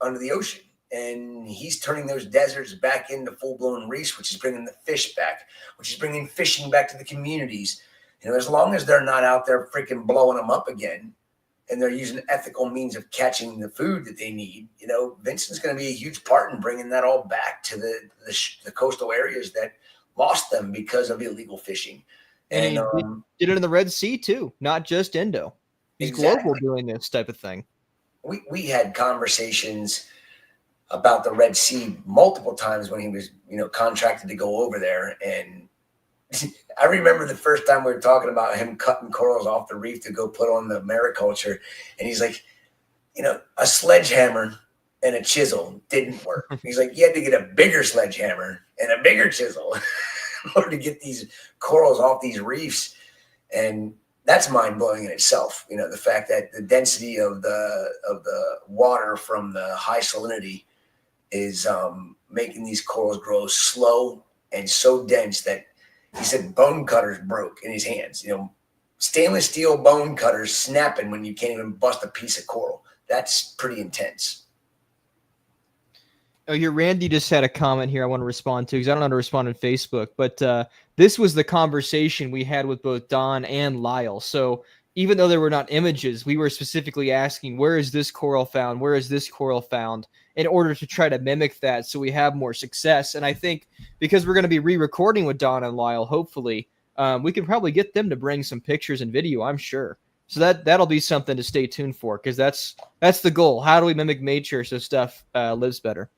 B: under the ocean. And he's turning those deserts back into full-blown reefs, which is bringing the fish back, which is bringing fishing back to the communities. As long as they're not out there freaking blowing them up again and they're using ethical means of catching the food that they need, Vincent's going to be a huge part in bringing that all back to the coastal areas that lost them because of illegal fishing.
A: And he did it in the Red Sea too, not just Indo. He's global doing this type of thing.
B: We had conversations about the Red Sea multiple times when he was, contracted to go over there. And I remember the first time we were talking about him cutting corals off the reef to go put on the mariculture. And he's like, a sledgehammer and a chisel didn't work. He's like, you had to get a bigger sledgehammer and a bigger chisel in order to get these corals off these reefs. And that's mind blowing in itself. The fact that the density of the water from the high salinity is making these corals grow slow and so dense that he said bone cutters broke in his hands. Stainless steel bone cutters snapping when you can't even bust a piece of coral. That's pretty intense.
A: Oh, here, Randy just had a comment here I want to respond to because I don't know how to respond on Facebook, but this was the conversation we had with both Don and Lyle. So even though there were not images, we were specifically asking, where is this coral found? Where is this coral found? In order to try to mimic that so we have more success. And I think because we're going to be re-recording with Don and Lyle, hopefully, we can probably get them to bring some pictures and video, I'm sure. So that'll be something to stay tuned for because that's the goal. How do we mimic nature so stuff lives better?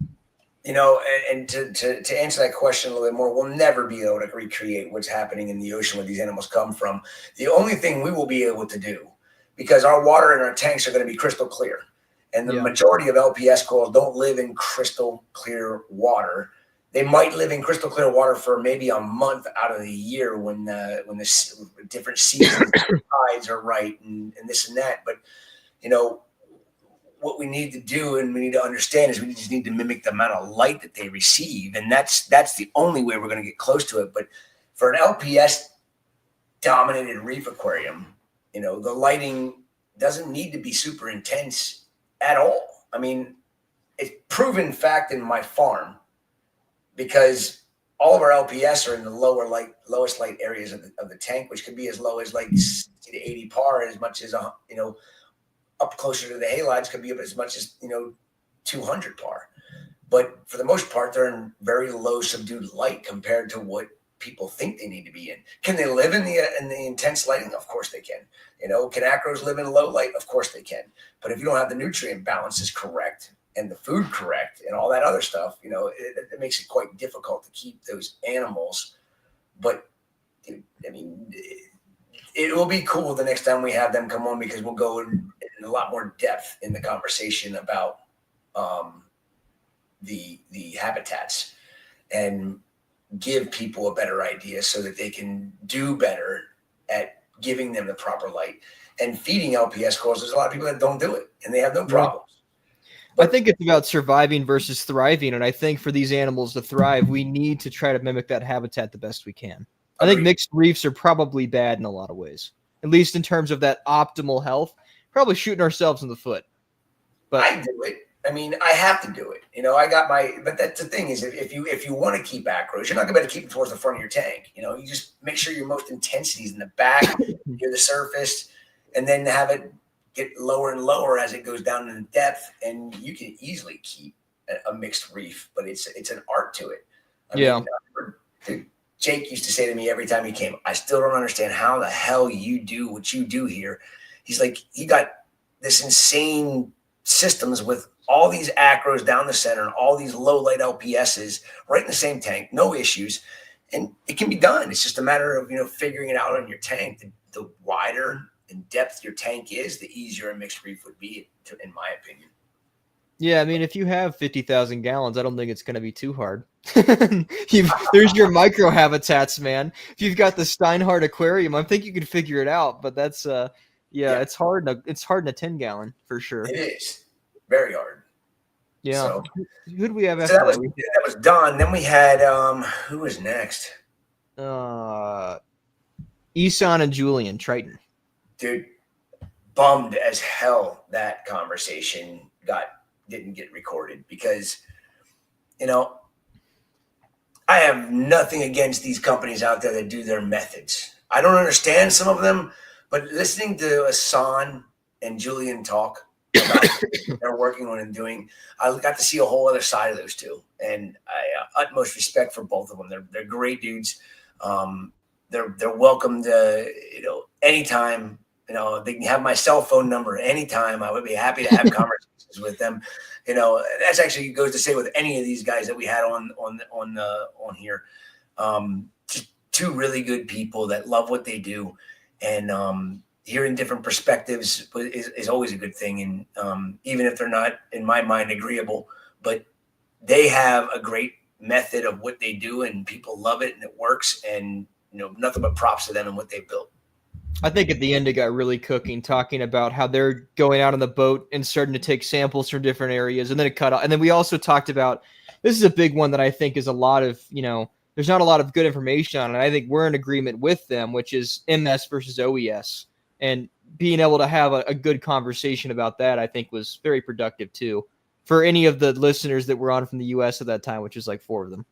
B: And to answer that question a little bit more, we'll never be able to recreate what's happening in the ocean where these animals come from. The only thing we will be able to do, because our water in our tanks are going to be crystal clear, and the majority of LPS corals don't live in crystal clear water. They might live in crystal clear water for maybe a month out of the year when the different seasons tides are right and this and that. But what we need to do and we need to understand is we just need to mimic the amount of light that they receive. And that's the only way we're going to get close to it. But for an LPS dominated reef aquarium, the lighting doesn't need to be super intense at all. I mean, it's proven fact in my farm because all of our LPS are in the lowest light areas of the tank, which could be as low as like 60 to 80 par, as much as, up closer to the halides could be up as much as 200 par. But for the most part, they're in very low subdued light compared to what people think they need to be in. Can they live in the intense lighting? Of course they can. Can acros live in low light? Of course they can. But if you don't have the nutrient balances correct and the food correct and all that other stuff, it makes it quite difficult to keep those animals. But I mean, it will be cool the next time we have them come on because we'll go in a lot more depth in the conversation about the habitats and give people a better idea so that they can do better at giving them the proper light and feeding LPS corals. There's a lot of people that don't do it and they have no problems.
A: I think it's about surviving versus thriving. And I think for these animals to thrive, we need to try to mimic that habitat the best we can. I think mixed reefs are probably bad in a lot of ways, at least in terms of that optimal health. Probably shooting ourselves in the foot. But
B: I do it. I mean, I have to do it. But that's the thing is if you want to keep acros, you're not going to be able to keep it towards the front of your tank. You just make sure your most intensity is in the back, near the surface, and then have it get lower and lower as it goes down in depth. And you can easily keep a mixed reef, but it's an art to it. I mean, Jake used to say to me every time he came, I still don't understand how the hell you do what you do here. He's like, he got this insane systems with all these acros down the center and all these low light LPSs right in the same tank, no issues. And it can be done. It's just a matter of, figuring it out on your tank. The wider in depth your tank is, the easier a mixed reef would be, in my opinion.
A: Yeah, I mean, if you have 50,000 gallons, I don't think it's going to be too hard. There's your micro habitats, man. If you've got the Steinhardt aquarium, I think you can figure it out. But that's, it's hard. It's hard in a 10-gallon for sure.
B: It is very hard.
A: Yeah. So, who do we have after
B: that? Was Don. Then we had who was next?
A: Isan and Julian Triton.
B: Dude, bummed as hell that conversation didn't get recorded because, I have nothing against these companies out there that do their methods. I don't understand some of them, but listening to Isan and Julian talk about what they're working on and doing, I got to see a whole other side of those two. And I utmost respect for both of them. They're great dudes. They're welcome to, anytime. They can have my cell phone number anytime. I would be happy to have conversations with them. That's actually goes to say with any of these guys that we had on here. Just two really good people that love what they do. And, hearing different perspectives is always a good thing. And even if they're not, in my mind, agreeable, but they have a great method of what they do, and people love it, and it works. And nothing but props to them and what they built.
A: I think at the end it got really cooking, talking about how they're going out on the boat and starting to take samples from different areas, and then it cut off. And then we also talked about, this is a big one that I think is a lot of, there's not a lot of good information on it. I think we're in agreement with them, which is MS versus OES. And being able to have a good conversation about that, I think, was very productive too, for any of the listeners that were on from the U.S. at that time, which is like 4 of them.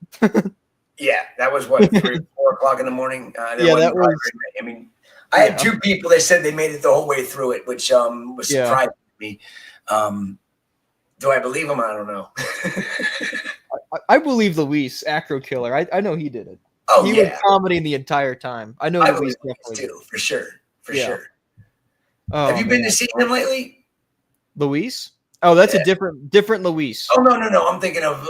B: Yeah, that was what, 3, 4 o'clock in the morning.
A: Yeah, that was.
B: I mean, I had 2 people that said they made it the whole way through it, which was surprising to me. Do I believe them? I don't know.
A: I believe Luis, Acro Killer. I know he did it.
B: Oh,
A: he was commenting the entire time. I know Luis definitely
B: too, for sure. For sure.
A: Oh,
B: have you been to see him lately?
A: Luis? Oh, that's a different Luis.
B: Oh, no. I'm thinking of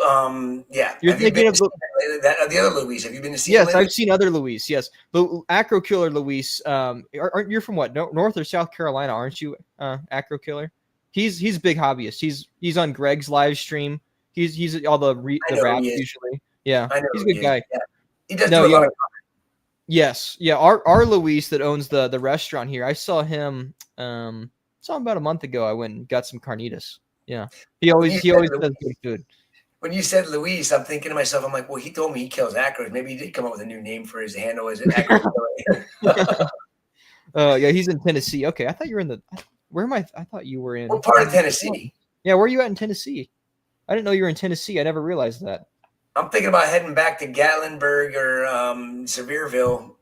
A: You're thinking of
B: the other Luis. Have you been to see him?
A: Yes, I've seen other Luis. Yes, but Acro Killer Luis. Aren't you from what? North or South Carolina? Aren't you, Acro Killer? He's a big hobbyist. He's on Greg's live stream. He's all the raps usually. Yeah, he's a good guy.
B: Yeah. He does do a lot of.
A: Yes, yeah. Our Luis that owns the restaurant here. I saw him. Saw him about a month ago. I went and got some carnitas. Yeah, he always does good food.
B: When you said Luis, I'm thinking to myself, I'm like, well, he told me he kills acros. Maybe he did come up with a new name for his handle. Is it Acro?
A: Yeah, he's in Tennessee. Okay, I thought you were in the. Where am I? I thought you were in.
B: What part of Tennessee?
A: Yeah, where are you at in Tennessee? I didn't know you were in Tennessee. I never realized that.
B: I'm thinking about heading back to Gatlinburg or Sevierville,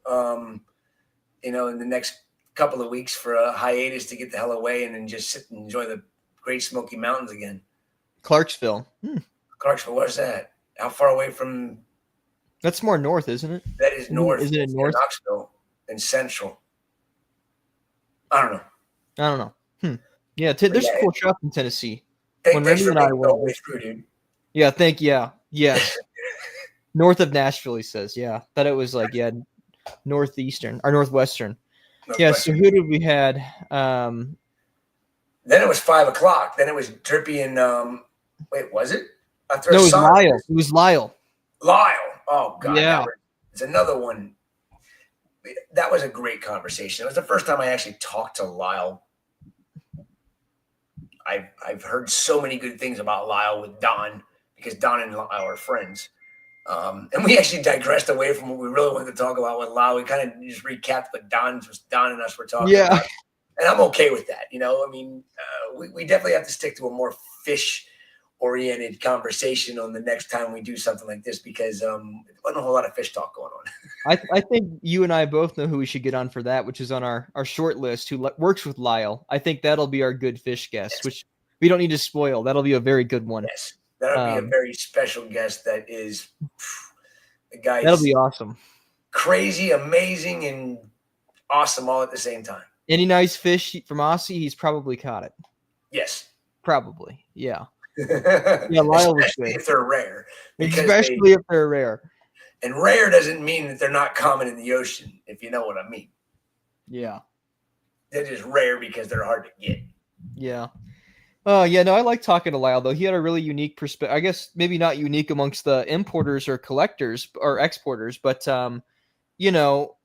B: in the next couple of weeks for a hiatus to get the hell away and then just sit and enjoy the Great Smoky Mountains again.
A: Clarksville.
B: Clarksville, where's that? How far away from?
A: That's more north, isn't it?
B: That is north.
A: Isn't it north?
B: Knoxville and central. I don't know.
A: Yeah, there's cool stuff in Tennessee.
B: When Remy and I went through, dude.
A: Yeah, yes. North of Nashville, he says. Yeah, thought it was like northeastern or northwestern. Yeah. So who did we had?
B: Then it was 5 o'clock. Then it was Drippy and wait, was it?
A: No, it was Lyle. It was Lyle.
B: Oh God.
A: Yeah.
B: It's another one. That was a great conversation. It was the first time I actually talked to Lyle. I've heard so many good things about Lyle with Don, because Don and Lyle are friends. And we actually digressed away from what we really wanted to talk about with Lyle. We kind of just recapped what Don and us were talking about. And I'm okay with that. I mean, we definitely have to stick to a more fish-oriented conversation on the next time we do something like this, because there wasn't a whole lot of fish talk going on.
A: I think you and I both know who we should get on for that, which is on our short list, who works with Lyle. I think that'll be our good fish guest, which we don't need to spoil. That'll be a very good one.
B: Yes, that'll be a very special guest. That is the guy.
A: That'll be awesome.
B: Crazy, amazing, and awesome all at the same time.
A: Any nice fish from Aussie, he's probably caught it.
B: Yes.
A: Probably. Yeah. Yeah, Lyle was good.
B: If they're rare.
A: Especially if they're rare.
B: And rare doesn't mean that they're not common in the ocean, if you know what I mean.
A: Yeah.
B: They're just rare because they're hard to get.
A: Yeah. Oh, yeah, no, I like talking to Lyle, though. He had a really unique perspective. I guess maybe not unique amongst the importers or collectors or exporters, but,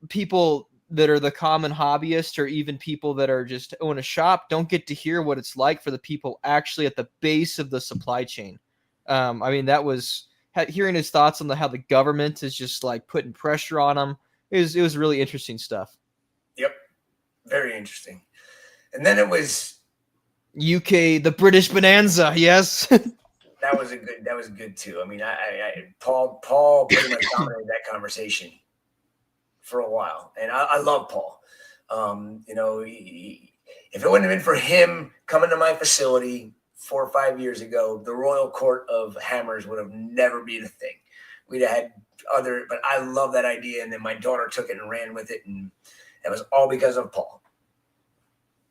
A: people that are the common hobbyists, or even people that are just own a shop, don't get to hear what it's like for the people actually at the base of the supply chain. I mean, that was hearing his thoughts on how the government is just like putting pressure on them. It was really interesting stuff.
B: Yep. Very interesting. And then it was
A: UK, the British Bonanza. Yes.
B: That was good too. I mean, Paul pretty much dominated that conversation for a while. And I love Paul. If it wouldn't have been for him coming to my facility 4 or 5 years ago, the Royal Court of Hammers would have never been a thing. We'd have had but I love that idea. And then my daughter took it and ran with it. And it was all because of Paul.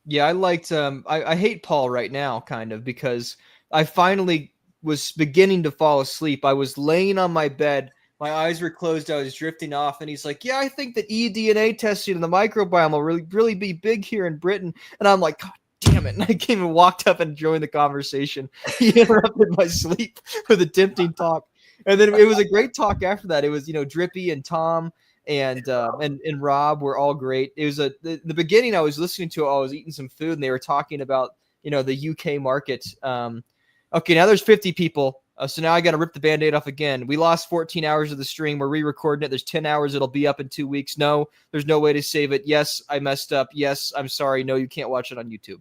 A: Yeah, I liked, I hate Paul right now, kind of, because I finally was beginning to fall asleep. I was laying on my bed My eyes were closed. I was drifting off, and he's like, "Yeah, I think that eDNA testing in the microbiome will really be big here in Britain." And I'm like, "God damn it!" And I came and walked up and joined the conversation. He interrupted my sleep with a tempting talk, and then it was a great talk after that. It was Drippy and Tom and Rob were all great. It was the beginning. I was listening to it. I was eating some food, and they were talking about the UK market. Okay, now there's 50 people. So now I got to rip the Band-Aid off again. We lost 14 hours of the stream. We're re-recording it. There's 10 hours. It'll be up in 2 weeks. No, there's no way to save it. Yes, I messed up. Yes, I'm sorry. No, you can't watch it on YouTube.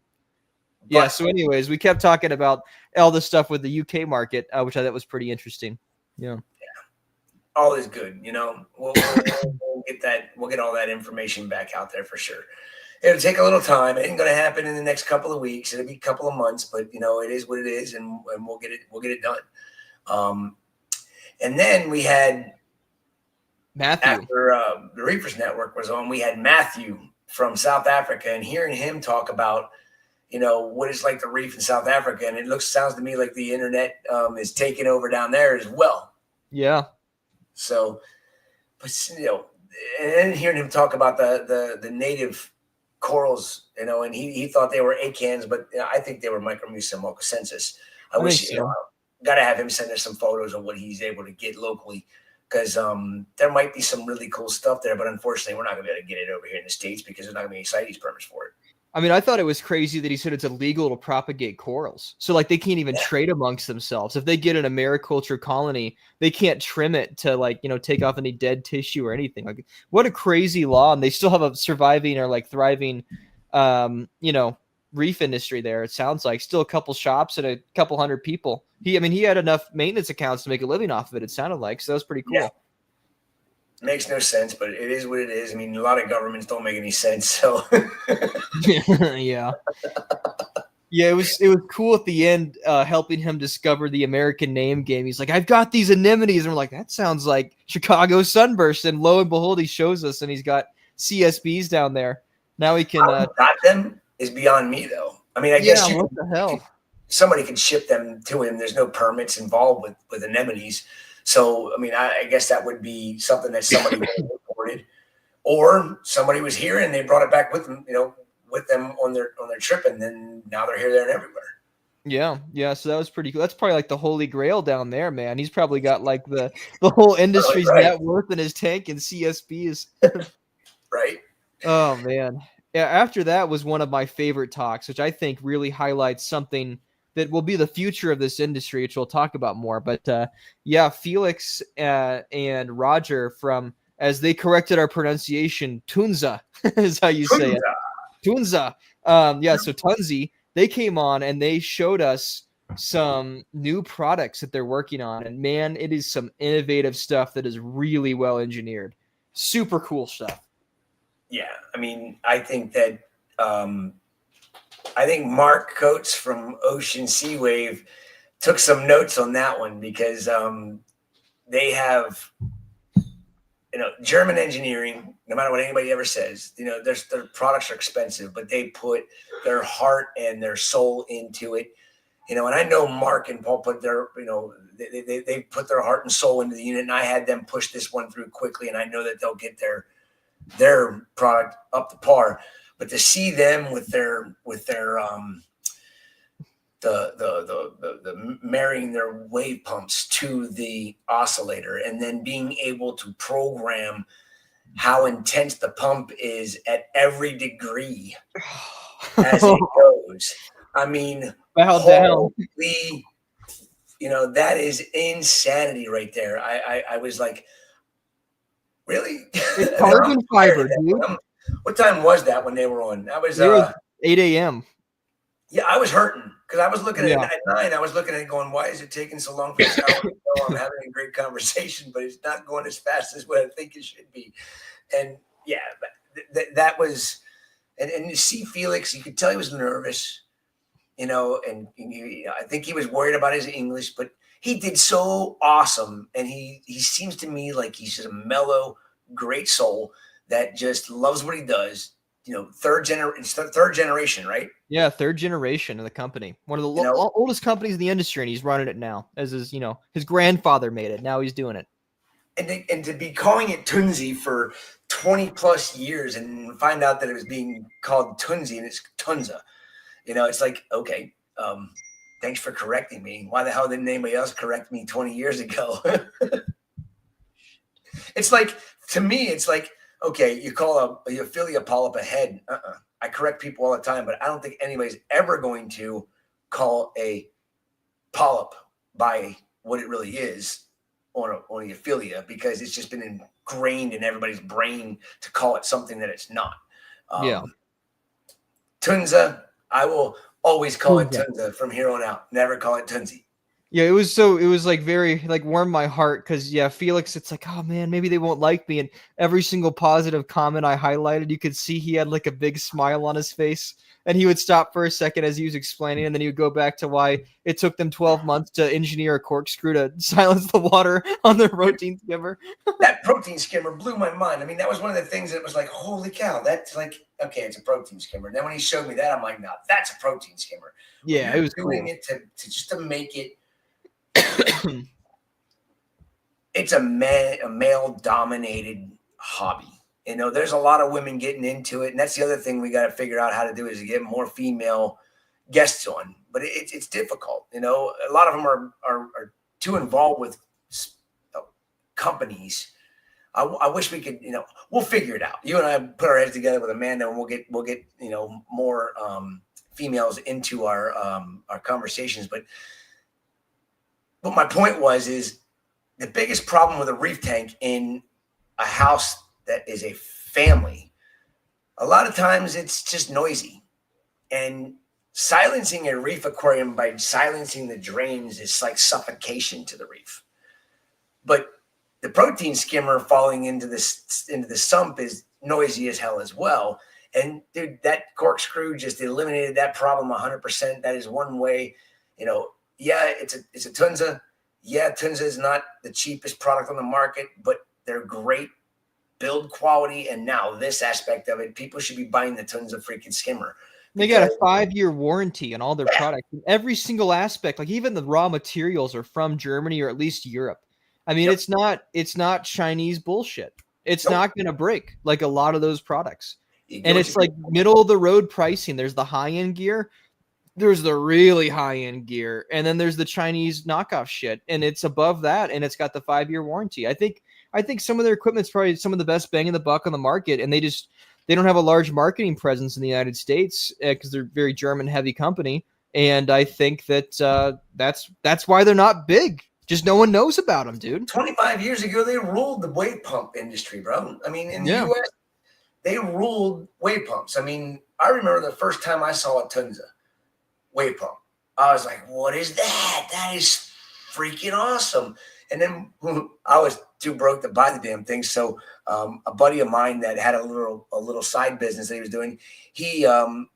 A: Yeah, so anyways, we kept talking about all this stuff with the UK market, which I thought was pretty interesting. Yeah.
B: All is good. We'll get all that information back out there for sure. It'll take a little time. It ain't going to happen in the next couple of weeks. It'll be a couple of months, but it is what it is, and we'll get it done. And then we had
A: Matthew.
B: After the Reefers Network was on, we had Matthew from South Africa, and hearing him talk about what it's like to reef in South Africa, and it sounds to me like the internet is taking over down there as well.
A: Yeah.
B: So, but and then hearing him talk about the native corals, and he thought they were acans, but I think they were Micromucea mochacensis. I wish got to have him send us some photos of what he's able to get locally, because there might be some really cool stuff there, but unfortunately we're not going to be able to get it over here in the States because there's not going to be any CITES permits for it.
A: I mean, I thought it was crazy that he said it's illegal to propagate corals. So they can't even trade amongst themselves. If they get an Americulture colony, they can't trim it to take off any dead tissue or anything. Like, what a crazy law. And they still have a surviving or thriving, reef industry there. It sounds like still a couple shops and a couple hundred people. He had enough maintenance accounts to make a living off of it. It sounded like, so that was pretty cool.
B: Yeah. Makes no sense, but it is what it is. I mean, a lot of governments don't make any sense. So
A: yeah. Yeah, it was cool at the end, helping him discover the American name game. He's like, I've got these anemones. And we're like, that sounds like Chicago Sunburst. And lo and behold, he shows us, and he's got CSBs down there. Now he can.
B: How he got them is beyond me, though. I mean, I guess
A: what the hell?
B: Somebody could ship them to him. There's no permits involved with anemones. So, I mean, I guess that would be something that somebody reported, or somebody was here and they brought it back with them, with them on their trip, and then now they're here, there, and everywhere.
A: Yeah. So that was pretty cool. That's probably like the Holy Grail down there, man. He's probably got like the whole industry's net worth in his tank and CSBs.
B: Right.
A: Oh man. Yeah. After that was one of my favorite talks, which I think really highlights something that will be the future of this industry, which we'll talk about more. But Felix and Roger from, as they corrected our pronunciation, Tunza is how you say it. Tunza. So Tunzi, they came on and they showed us some new products that they're working on. And man, it is some innovative stuff that is really well engineered. Super cool stuff.
B: Yeah. I mean, I think that Mark Coates from Ocean Sea Wave took some notes on that one, because they have, German engineering, no matter what anybody ever says, their products are expensive, but they put their heart and their soul into it. And I know Mark and Paul put their, they put their heart and soul into the unit, and I had them push this one through quickly, and I know that they'll get their product up to par. But to see them with their the marrying their wave pumps to the oscillator, and then being able to program how intense the pump is at every degree as it goes. I mean, holy, that is insanity right there. I was like, really?
A: It's carbon fiber, dude.
B: What time was that when they were on? That was
A: 8 a.m.
B: Yeah, I was hurting because I was looking at it at 9. I was looking at it going, why is it taking so long for this hour? I'm having a great conversation, but it's not going as fast as what I think it should be. And yeah, that was, and you see Felix, you could tell he was nervous, and I think he was worried about his English, but he did so awesome. And he seems to me like he's just a mellow, great soul that just loves what he does. Third generation, right?
A: Yeah, third generation of the company. One of the oldest companies in the industry, and he's running it now. As his grandfather made it. Now he's doing it.
B: and to be calling it Tunzi for 20 plus years and find out that it was being called Tunzi and it's Tunza. It's like, okay, thanks for correcting me. Why the hell didn't anybody else correct me 20 years ago? It's like, to me, it's like, okay, you call a Ophelia polyp a head. I correct people all the time, but I don't think anybody's ever going to call a polyp by what it really is on a Ophelia, because it's just been ingrained in everybody's brain to call it something that it's not. Tunza, I will always call it Tunza from here on out. Never call it Tunzi.
A: Yeah, it was like very like warmed my heart because Felix, it's like, oh man, maybe they won't like me. And every single positive comment I highlighted, you could see he had like a big smile on his face. And he would stop for a second as he was explaining, and then he would go back to why it took them 12 months to engineer a corkscrew to silence the water on their protein skimmer.
B: That protein skimmer blew my mind. I mean, that was one of the things that was like, holy cow, that's like, okay, it's a protein skimmer. And then when he showed me that, I'm like, no, that's a protein skimmer.
A: Yeah, it was
B: doing
A: cool.
B: It to just to make it. It's a male-dominated hobby. There's a lot of women getting into it, and that's the other thing we got to figure out how to do is to get more female guests on. But it's difficult. A lot of them are too involved with companies. I wish we could. We'll figure it out. You and I put our heads together with Amanda, and we'll get more females into our conversations. But my point is the biggest problem with a reef tank in a house that is a family, a lot of times it's just noisy, and silencing a reef aquarium by silencing the drains is like suffocation to the reef. But the protein skimmer falling into the sump is noisy as hell as well. And dude, that corkscrew just eliminated that problem 100%. That is one way, it's a Tunza. Yeah, Tunza is not the cheapest product on the market, but they're great build quality. And now this aspect of it, people should be buying the Tunza freaking skimmer.
A: They got a 5-year warranty on all their products. Every single aspect, like even the raw materials are from Germany or at least Europe. I mean, it's not Chinese bullshit. It's not going to break like a lot of those products. And it's like middle of the road pricing. There's the high end gear. There's the really high-end gear, and then there's the Chinese knockoff shit, and it's above that, and it's got the 5-year warranty. I think some of their equipment's probably some of the best bang in the buck on the market, and they don't have a large marketing presence in the United States because they're a very German-heavy company, and I think that that's why they're not big. Just no one knows about them, dude.
B: 25 years ago, they ruled the wave pump industry, bro. I mean, in the U.S., they ruled wave pumps. I mean, I remember the first time I saw a Tunza wave pump. I was like, what is that? That is freaking awesome. And then I was too broke to buy the damn thing. So a buddy of mine that had a little side business that he was doing, he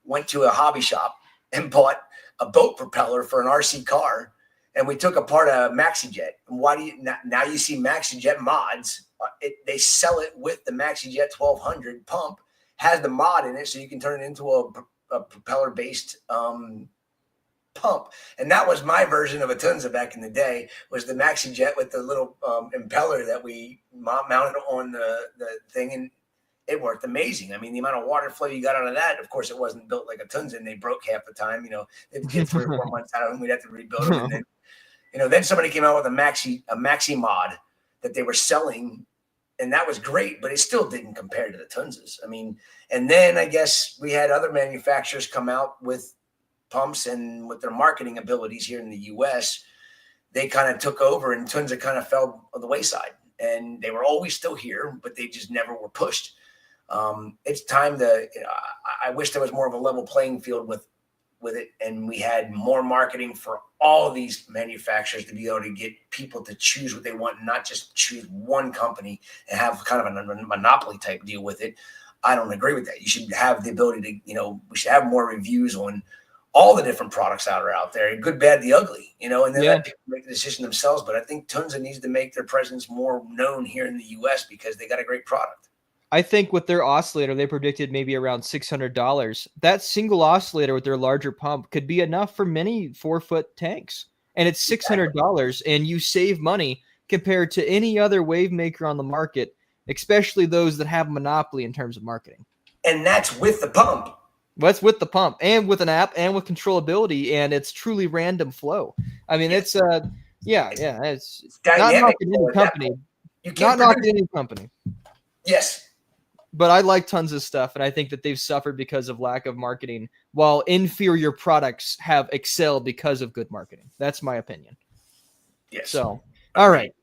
B: went to a hobby shop and bought a boat propeller for an RC car. And we took apart a MaxiJet. And now you see MaxiJet mods. They sell it with the MaxiJet 1200 pump, has the mod in it, so you can turn it into a propeller-based pump. And that was my version of a Tunza back in the day, was the MaxiJet with the little impeller that we mounted on the thing, and it worked amazing. I mean, the amount of water flow you got out of that, of course, it wasn't built like a Tunza, and they broke half the time. They'd get 3 or 4 months out of them. We'd have to rebuild them. And then, then somebody came out with a Maxi mod that they were selling, and that was great, but it still didn't compare to the Tunzas. I mean, and then I guess we had other manufacturers come out with pumps, and with their marketing abilities here in the U.S., they kind of took over, and Tunza kind of fell on the wayside. And they were always still here, but they just never were pushed. It's time to. I wish there was more of a level playing field with it, and we had more marketing for all of these manufacturers to be able to get people to choose what they want, and not just choose one company and have kind of a monopoly type deal with it. I don't agree with that. You should have the ability to. We should have more reviews on all the different products out there, good, bad, the ugly, and then let people make the decision themselves. But I think Tunza needs to make their presence more known here in the U.S. because they got a great product.
A: I think with their oscillator, they predicted maybe around $600. That single oscillator with their larger pump could be enough for many 4-foot tanks. And it's $600, and you save money compared to any other wave maker on the market, especially those that have monopoly in terms of marketing.
B: And that's with the pump.
A: That's with the pump and with an app and with controllability, and it's truly random flow. I mean, it's it's
B: dynamic,
A: not knocking any company. Not knocking any company.
B: Yes.
A: But I like tons of stuff, and I think that they've suffered because of lack of marketing, while inferior products have excelled because of good marketing. That's my opinion.
B: Yes.
A: So, all right.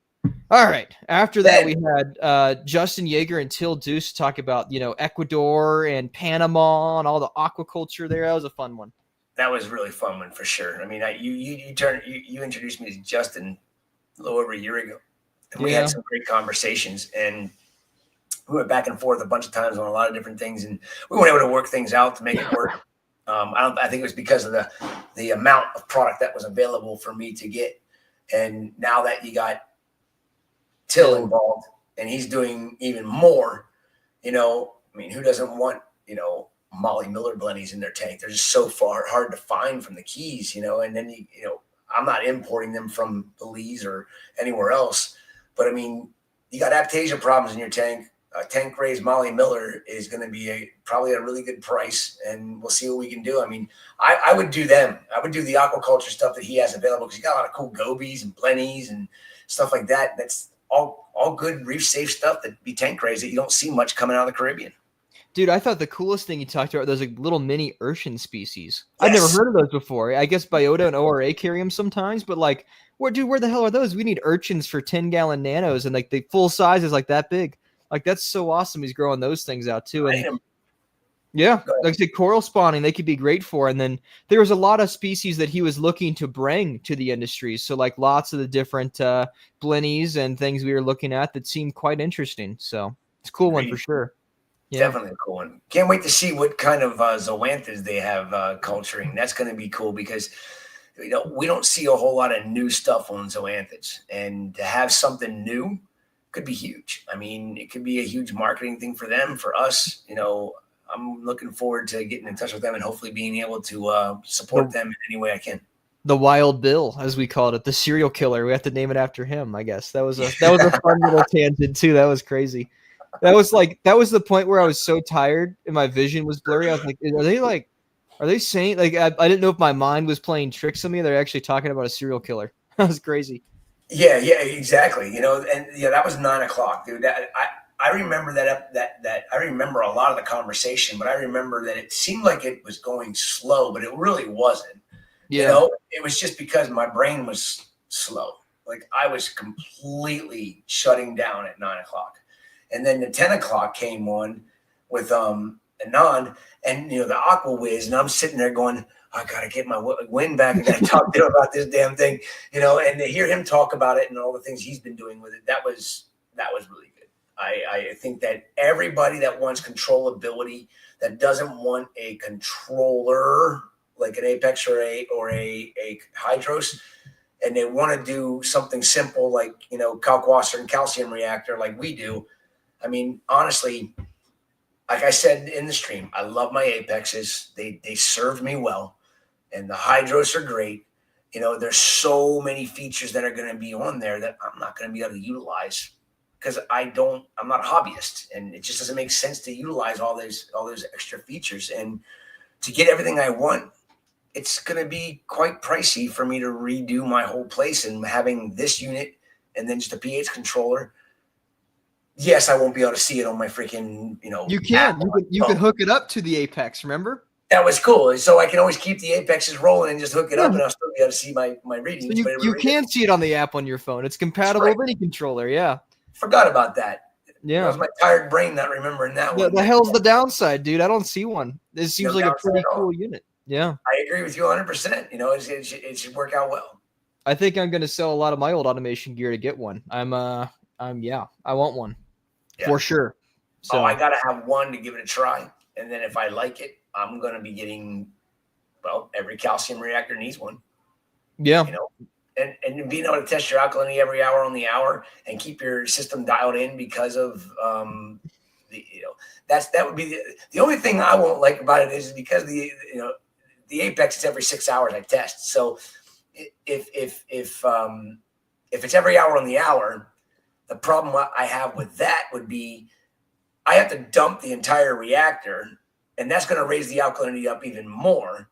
A: After that, we had Justin Yeager and Till Deuce talk about, Ecuador and Panama and all the aquaculture there. That was a fun one.
B: That was a really fun one for sure. I mean, you introduced me to Justin a little over a year ago, and we had some great conversations, and we went back and forth a bunch of times on a lot of different things, and we weren't able to work things out to make it work. I think it was because of the amount of product that was available for me to get, and now that you got Till involved and he's doing even more, I mean, who doesn't want, Molly Miller blennies in their tank? They're just so hard to find from the Keys, and then, I'm not importing them from Belize or anywhere else, but I mean, you got aptasia problems in your tank. Tank raised Molly Miller is going to be probably a really good price, and we'll see what we can do. I mean, I would do them. I would do the aquaculture stuff that he has available, because he got a lot of cool gobies and blennies and stuff like that. That's all good reef safe stuff that be tank raised that you don't see much coming out of the Caribbean.
A: Dude, I thought the coolest thing you talked about, those little mini urchin species. Yes. I've never heard of those before. I guess Biota and ORA carry them sometimes, but where the hell are those? We need urchins for 10-gallon nanos, and the full size is that big. That's so awesome. He's growing those things out too. And yeah, like I said, coral spawning, they could be great for. And then there was a lot of species that he was looking to bring to the industry. So lots of the different blennies and things we were looking at that seemed quite interesting. So it's a cool one for sure. Yeah.
B: Definitely a cool one. Can't wait to see what kind of zoanthus they have culturing. That's going to be cool, because we don't see a whole lot of new stuff on zoanthus, and to have something new could be huge. I mean, it could be a huge marketing thing for them, for us. I'm looking forward to getting in touch with them and hopefully being able to support them in any way I can.
A: The Wild Bill, as we called it, the serial killer. We have to name it after him, I guess. That was a fun little tangent too. That was crazy. That was the point where I was so tired and my vision was blurry. I was like, are they saying, I didn't know if my mind was playing tricks on me. They're actually talking about a serial killer. That was crazy.
B: Yeah, exactly. And that was 9 o'clock, dude. I remember that I remember a lot of the conversation, but I remember that it seemed like it was going slow, but it really wasn't.
A: Yeah.
B: It was just because my brain was slow. I was completely shutting down at 9 o'clock. And then the 10 o'clock came on with Anand and the Aqua Whiz, and I'm sitting there going, I gotta get my wind back. I gotta talk to him about this damn thing, and to hear him talk about it and all the things he's been doing with it, that was really good. I think that everybody that wants controllability, that doesn't want a controller like an Apex or a Hydros, and they want to do something simple like Kalkwasser and calcium reactor like we do. I mean, honestly, like I said in the stream, I love my Apexes. They served me well, and the Hydros are great. There's so many features that are going to be on there that I'm not going to be able to utilize, because I'm not a hobbyist, and it just doesn't make sense to utilize all those extra features. And to get everything I want, it's going to be quite pricey for me to redo my whole place, and having this unit and then just a pH controller. Yes, I won't be able to see it on my freaking,
A: You can. You can hook it up to the Apex, remember?
B: That was cool. So I can always keep the Apexes rolling and just hook it up, and I'll still be able to see my readings.
A: So you can see it on the app on your phone. It's compatible with any controller, yeah.
B: Forgot about that.
A: Yeah.
B: That was my tired brain not remembering that one.
A: The hell's the downside, dude? I don't see one. This seems like a pretty cool unit. Yeah.
B: I agree with you 100%. It should work out well.
A: I think I'm going to sell a lot of my old automation gear to get one. I want one. Yeah. For sure.
B: So I got to have one to give it a try. And then if I like it, I'm going to be getting, every calcium reactor needs one.
A: Yeah.
B: And being able to test your alkalinity every hour on the hour and keep your system dialed in because of, that would be the only thing I won't like about it is because the Apex is every 6 hours I test. So if if it's every hour on the hour, the problem I have with that would be I have to dump the entire reactor, and that's going to raise the alkalinity up even more.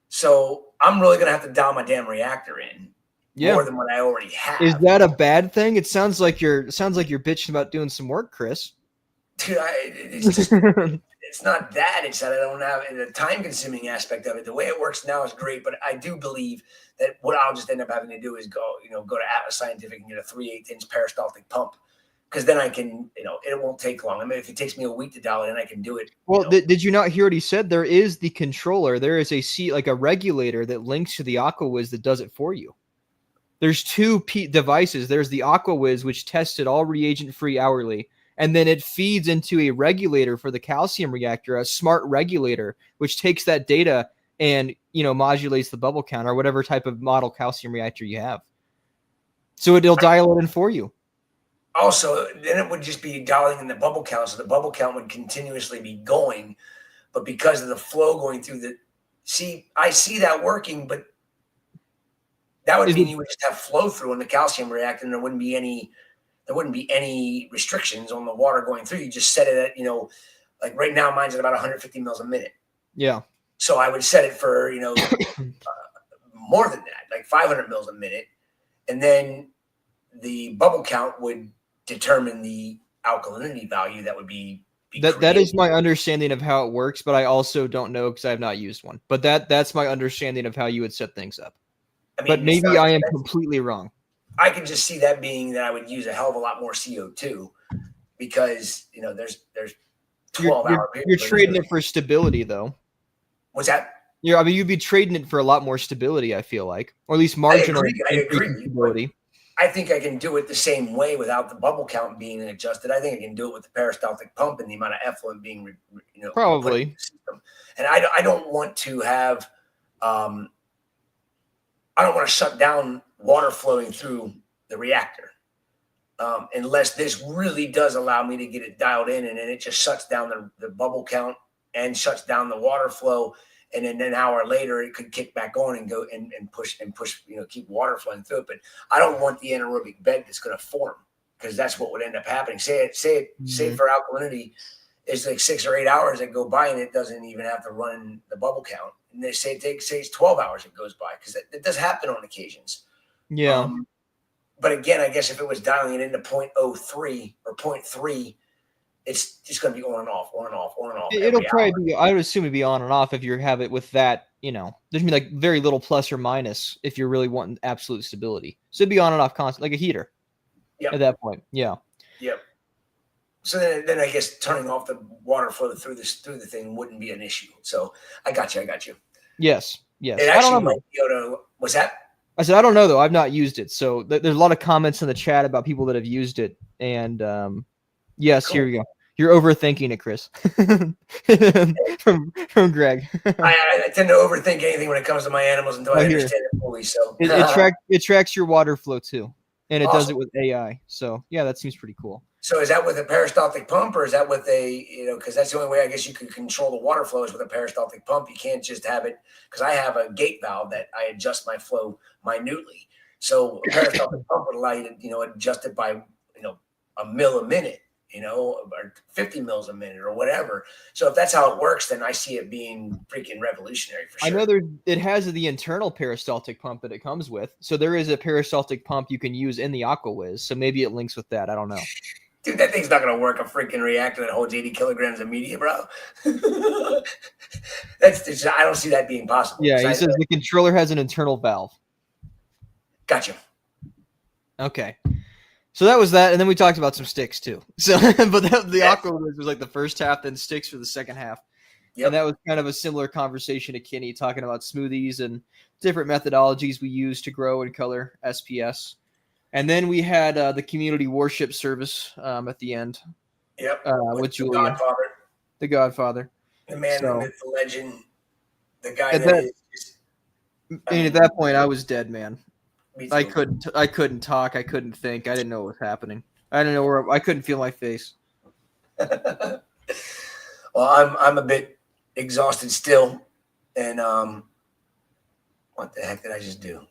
B: So I'm really going to have to dial my damn reactor in more than what I already have.
A: Is that a bad thing? It sounds like you're bitching about doing some work, Chris.
B: Dude, it's just it's not that. It's that I don't have the time-consuming aspect of it. The way it works now is great, but I do believe that what I'll just end up having to do is go to Atlas Scientific and get a 3/8-inch peristaltic pump, because then I can, it won't take long. I mean, if it takes me a week to dial it in, I can do it.
A: Well, did you not hear what he said? There is the controller. There is a regulator that links to the AquaWiz that does it for you. There's two devices. There's the AquaWiz, which tests it all reagent-free hourly. And then it feeds into a regulator for the calcium reactor, a smart regulator, which takes that data and, modulates the bubble count or whatever type of model calcium reactor you have. So it'll dial it in for you.
B: Also, then it would just be dialing in the bubble count. So the bubble count would continuously be going. But because of the flow going through I see that working, but that would mean you would just have flow through in the calcium reactor, and there wouldn't be any restrictions on the water going through. You just set it at, like right now mine's at about 150 mils a minute.
A: Yeah.
B: So I would set it for, more than that, like 500 mils a minute. And then the bubble count would determine the alkalinity value that would be
A: that is my understanding of how it works, but I also don't know because I have not used one. But that's my understanding of how you would set things up. I mean, but maybe I am completely wrong.
B: I can just see that being that I would use a hell of a lot more CO2 because, there's 12-hour periods.
A: You're trading it for stability, though.
B: What's that?
A: You'd be trading it for a lot more stability, I feel like, or at least marginal stability.
B: I think I can do it the same way without the bubble count being adjusted. I think I can do it with the peristaltic pump and the amount of effluent being,
A: probably.
B: In the system. And I don't want to have, I don't want to shut down water flowing through the reactor unless this really does allow me to get it dialed in, and then it just shuts down the bubble count and shuts down the water flow. And then an hour later, it could kick back on and go and push, keep water flowing through it. But I don't want the anaerobic bed that's going to form, because that's what would end up happening. Say for alkalinity, it's like 6 or 8 hours that go by and it doesn't even have to run the bubble count. And they say it's 12 hours it goes by, because it does happen on occasions.
A: Yeah.
B: But again, I guess if it was dialing it into 0.03 or 0.3, it's just going to be on and off, on and off, on and off.
A: It'll probably be, I would assume it'd be on and off if you have it with that, there's going to be like very little plus or minus if you're really wanting absolute stability. So it'd be on and off constant, like a heater.
B: Yep.
A: At that point. Yeah.
B: Yep. So then I guess turning off the water flow through the thing wouldn't be an issue. So I got you.
A: Yes.
B: It actually might be able to, what's that?
A: I said, I don't know though. I've not used it. So there's a lot of comments in the chat about people that have used it. And yes, cool. Here we go. You're overthinking it, Chris. from Greg.
B: I tend to overthink anything when it comes to my animals until I understand it fully. So
A: it tracks your water flow too, and it does it with AI. So yeah, that seems pretty cool.
B: So is that with a peristaltic pump, or is that with a because that's the only way I guess you can control the water flow is with a peristaltic pump. You can't just have it, because I have a gate valve that I adjust my flow minutely. So a peristaltic pump would allow you to adjust it by a mil a minute. Or 50 mils a minute or whatever. So if that's how it works, then I see it being freaking revolutionary for sure.
A: I know it has the internal peristaltic pump that it comes with. So there is a peristaltic pump you can use in the AquaWiz. So maybe it links with that. I don't know.
B: Dude, that thing's not going to work. A freaking reactor that holds 80 kilograms of media, bro. I don't see that being possible.
A: Yeah, he says the controller has an internal valve.
B: Gotcha.
A: Okay. So that was that, and then we talked about some sticks too. So, but the AquaWiz was like the first half, then sticks for the second half. Yep. And that was kind of a similar conversation to Kenny, talking about smoothies and different methodologies we use to grow and color SPS. And then we had the community worship service at the end.
B: Yep.
A: With Julian, the Godfather,
B: the man, the myth, the legend, the guy at
A: that point, I was dead, man. I couldn't talk. I couldn't think. I didn't know what was happening. I didn't know I couldn't feel my face.
B: Well, I'm a bit exhausted still, and what the heck did I just do?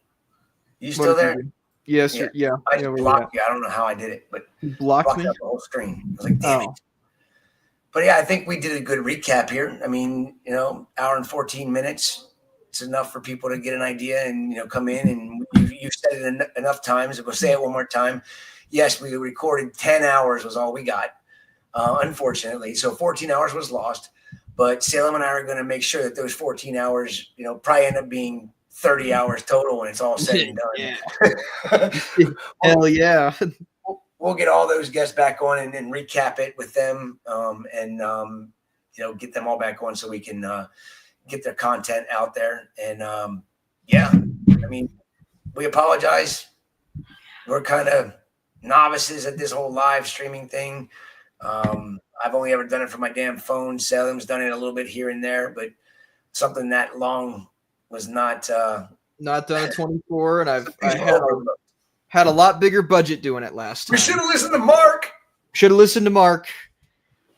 B: You still there?
A: Yes,
B: Yeah.
A: yeah.
B: I
A: Yeah,
B: blocked you. I don't know how I did it, but
A: you blocked
B: blocked
A: me.
B: out the whole screen. I was like, damn it. But yeah, I think we did a good recap here. I mean, hour and 14 minutes. It's enough for people to get an idea and, come in, and you've said it enough times. We'll say it one more time. Yes, we recorded 10 hours was all we got, unfortunately. So 14 hours was lost. But Salem and I are going to make sure that those 14 hours, probably end up being 30 hours total when it's all said and done.
A: Yeah. Hell yeah.
B: We'll get all those guests back on and then recap it with them, and get them all back on so we can get their content out there. And I mean, we apologize. We're kind of novices at this whole live streaming thing. I've only ever done it from my damn phone. Salem's done it a little bit here and there, but something that long was not done
A: at 24, and I had a lot bigger budget doing it last time.
B: We should have listened to Mark.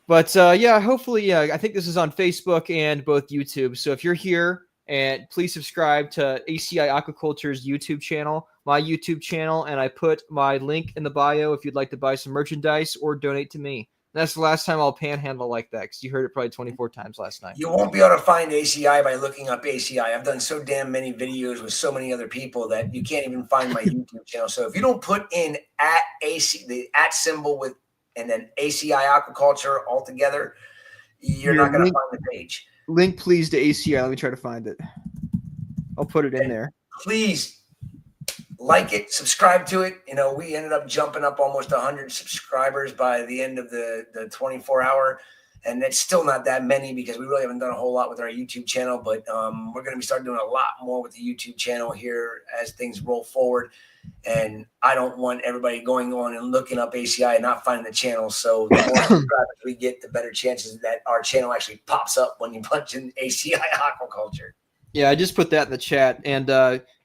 A: But hopefully, I think this is on Facebook and both YouTube. So if you're here, and please subscribe to ACI Aquaculture's YouTube channel, my YouTube channel, and I put my link in the bio if you'd like to buy some merchandise or donate to me. That's the last time I'll panhandle like that, because you heard it probably 24 times last night.
B: You won't be able to find ACI by looking up ACI. I've done so damn many videos with so many other people that you can't even find my YouTube channel. So if you don't put in the @ symbol with and then ACI Aquaculture all together, you're not going to find the page.
A: Link please to ACI. Let me try to find it. I'll put it in there.
B: Please like it, subscribe to it. We ended up jumping up almost 100 subscribers by the end of the 24-hour, and it's still not that many because we really haven't done a whole lot with our YouTube channel. But we're going to be starting doing a lot more with the YouTube channel here as things roll forward. And I don't want everybody going on and looking up ACI and not finding the channel. So the more subscribers we get, the better chances that our channel actually pops up when you punch in ACI Aquaculture.
A: Yeah, I just put that in the chat, and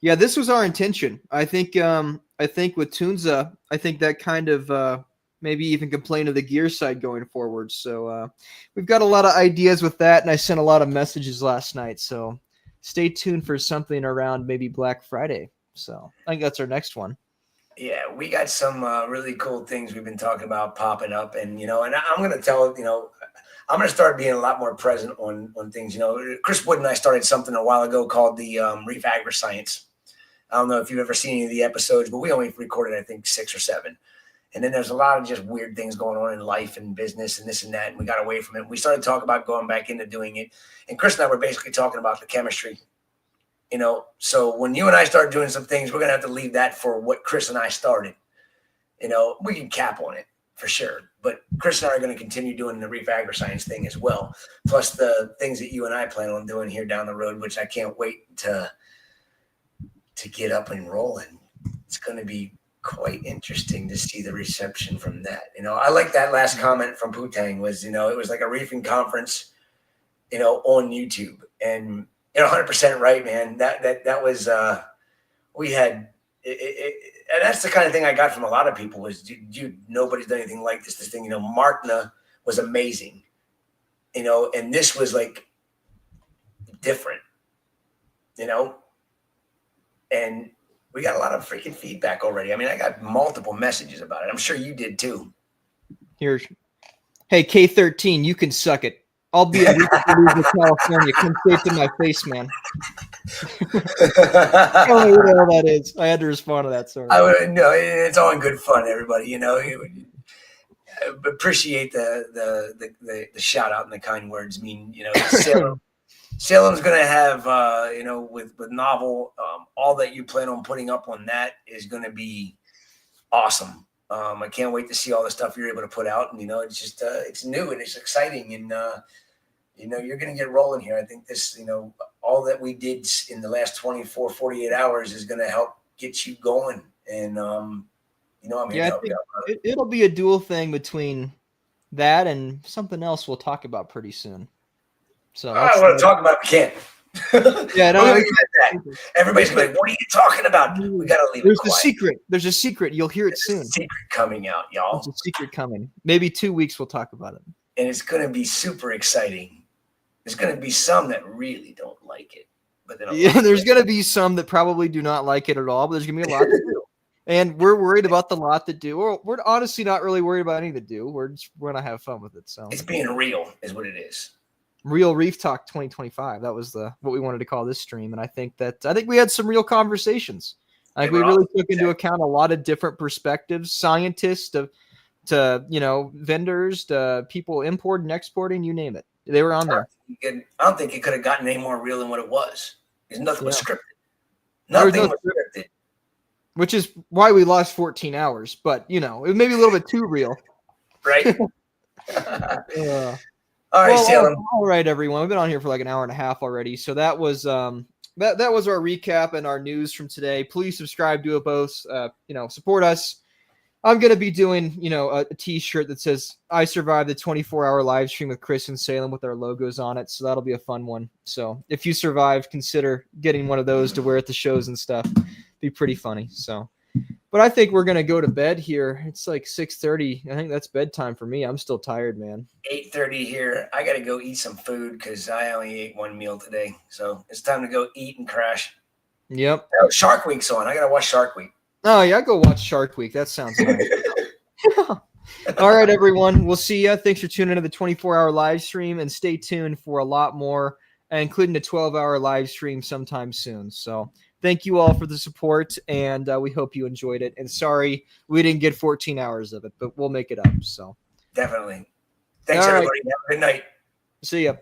A: this was our intention. I think with Tunza, I think that kind of maybe even complain of the gear side going forward. So we've got a lot of ideas with that, and I sent a lot of messages last night. So stay tuned for something around maybe Black Friday. So I think that's our next one.
B: Yeah, we got some really cool things we've been talking about popping up, and and I'm going to tell I'm going to start being a lot more present on things. Chris Wood and I started something a while ago called the Reef Agri-Science. I don't know if you've ever seen any of the episodes, but we only recorded, I think, 6 or 7. And then there's a lot of just weird things going on in life and business and this and that, and we got away from it. We started talking about going back into doing it. And Chris and I were basically talking about the chemistry. So when you and I start doing some things, we're going to have to leave that for what Chris and I started. We can cap on it for sure. But Chris and I are going to continue doing the Reef Agri-Science thing as well, plus the things that you and I plan on doing here down the road, which I can't wait to get up and rolling. It's going to be quite interesting to see the reception from that. I like that last comment from Putang was, it was like a reefing conference, on YouTube. And 100% right, man. That was we had it, and that's the kind of thing I got from a lot of people was, dude, nobody's done anything like this thing. Markna was amazing, and this was like different, and we got a lot of freaking feedback already. I mean, I got multiple messages about it. I'm sure you did too.
A: Hey, K13, you can suck it. I'll be in California. Come straight to my face, man. I don't know what the hell that is. I had to respond to that. Sorry.
B: No, it's all in good fun, everybody. Appreciate the shout out and the kind words. I mean, Salem's going to have, with Novel, all that you plan on putting up on that is going to be awesome. I can't wait to see all the stuff you're able to put out. And, it's just, it's new and it's exciting. And, you're going to get rolling here. I think this, all that we did in the last 24, 48 hours is going to help get you going. And, I'm here to help you out.
A: It'll be a dual thing between that and something else we'll talk about pretty soon. So
B: I want to talk about it. We can't.
A: Yeah, no,
B: everybody's gonna be like, what are you talking about? We got to leave it quiet.
A: There's a secret. You'll hear it soon.
B: There's a secret coming out, y'all.
A: There's a secret coming. Maybe 2 weeks we'll talk about it.
B: And it's going to be super exciting. There's going to be some that really don't like it. But
A: there's going to be some that probably do not like it at all, but there's going to be a lot that do. And we're worried about the lot that do. We're honestly not really worried about any that do. We're going to have fun with it. So
B: it's being real is what it is.
A: Real Reef Talk 2025. That was what we wanted to call this stream. And I think we had some real conversations. I think we really took into account a lot of different perspectives, scientists to vendors, to people importing and exporting, you name it. They were on there.
B: I don't think it could have gotten any more real than what it was. Because nothing was scripted. Nothing was scripted.
A: Which is why we lost 14 hours. But, it was maybe a little bit too real.
B: Right?
A: All right, Salem. All right, everyone. We've been on here for like an hour and a half already. So that was that was our recap and our news from today. Please subscribe to it both. Support us. I'm going to be doing, a t-shirt that says, I survived the 24-hour live stream with Chris and Salem with our logos on it. So that'll be a fun one. So if you survived, consider getting one of those to wear at the shows and stuff. Be pretty funny. So, but I think we're going to go to bed here. It's like 6:30. I think that's bedtime for me. I'm still tired, man.
B: 8:30 here. I got to go eat some food because I only ate one meal today. So it's time to go eat and crash.
A: Yep.
B: Shark Week's on. I got to watch Shark Week.
A: Oh, yeah, go watch Shark Week. That sounds nice. All right, everyone. We'll see you. Thanks for tuning into the 24-hour live stream, and stay tuned for a lot more, including a 12-hour live stream sometime soon. So thank you all for the support, and we hope you enjoyed it. And sorry we didn't get 14 hours of it, but we'll make it up. So
B: definitely. Thanks, everybody. Have a good night.
A: See ya.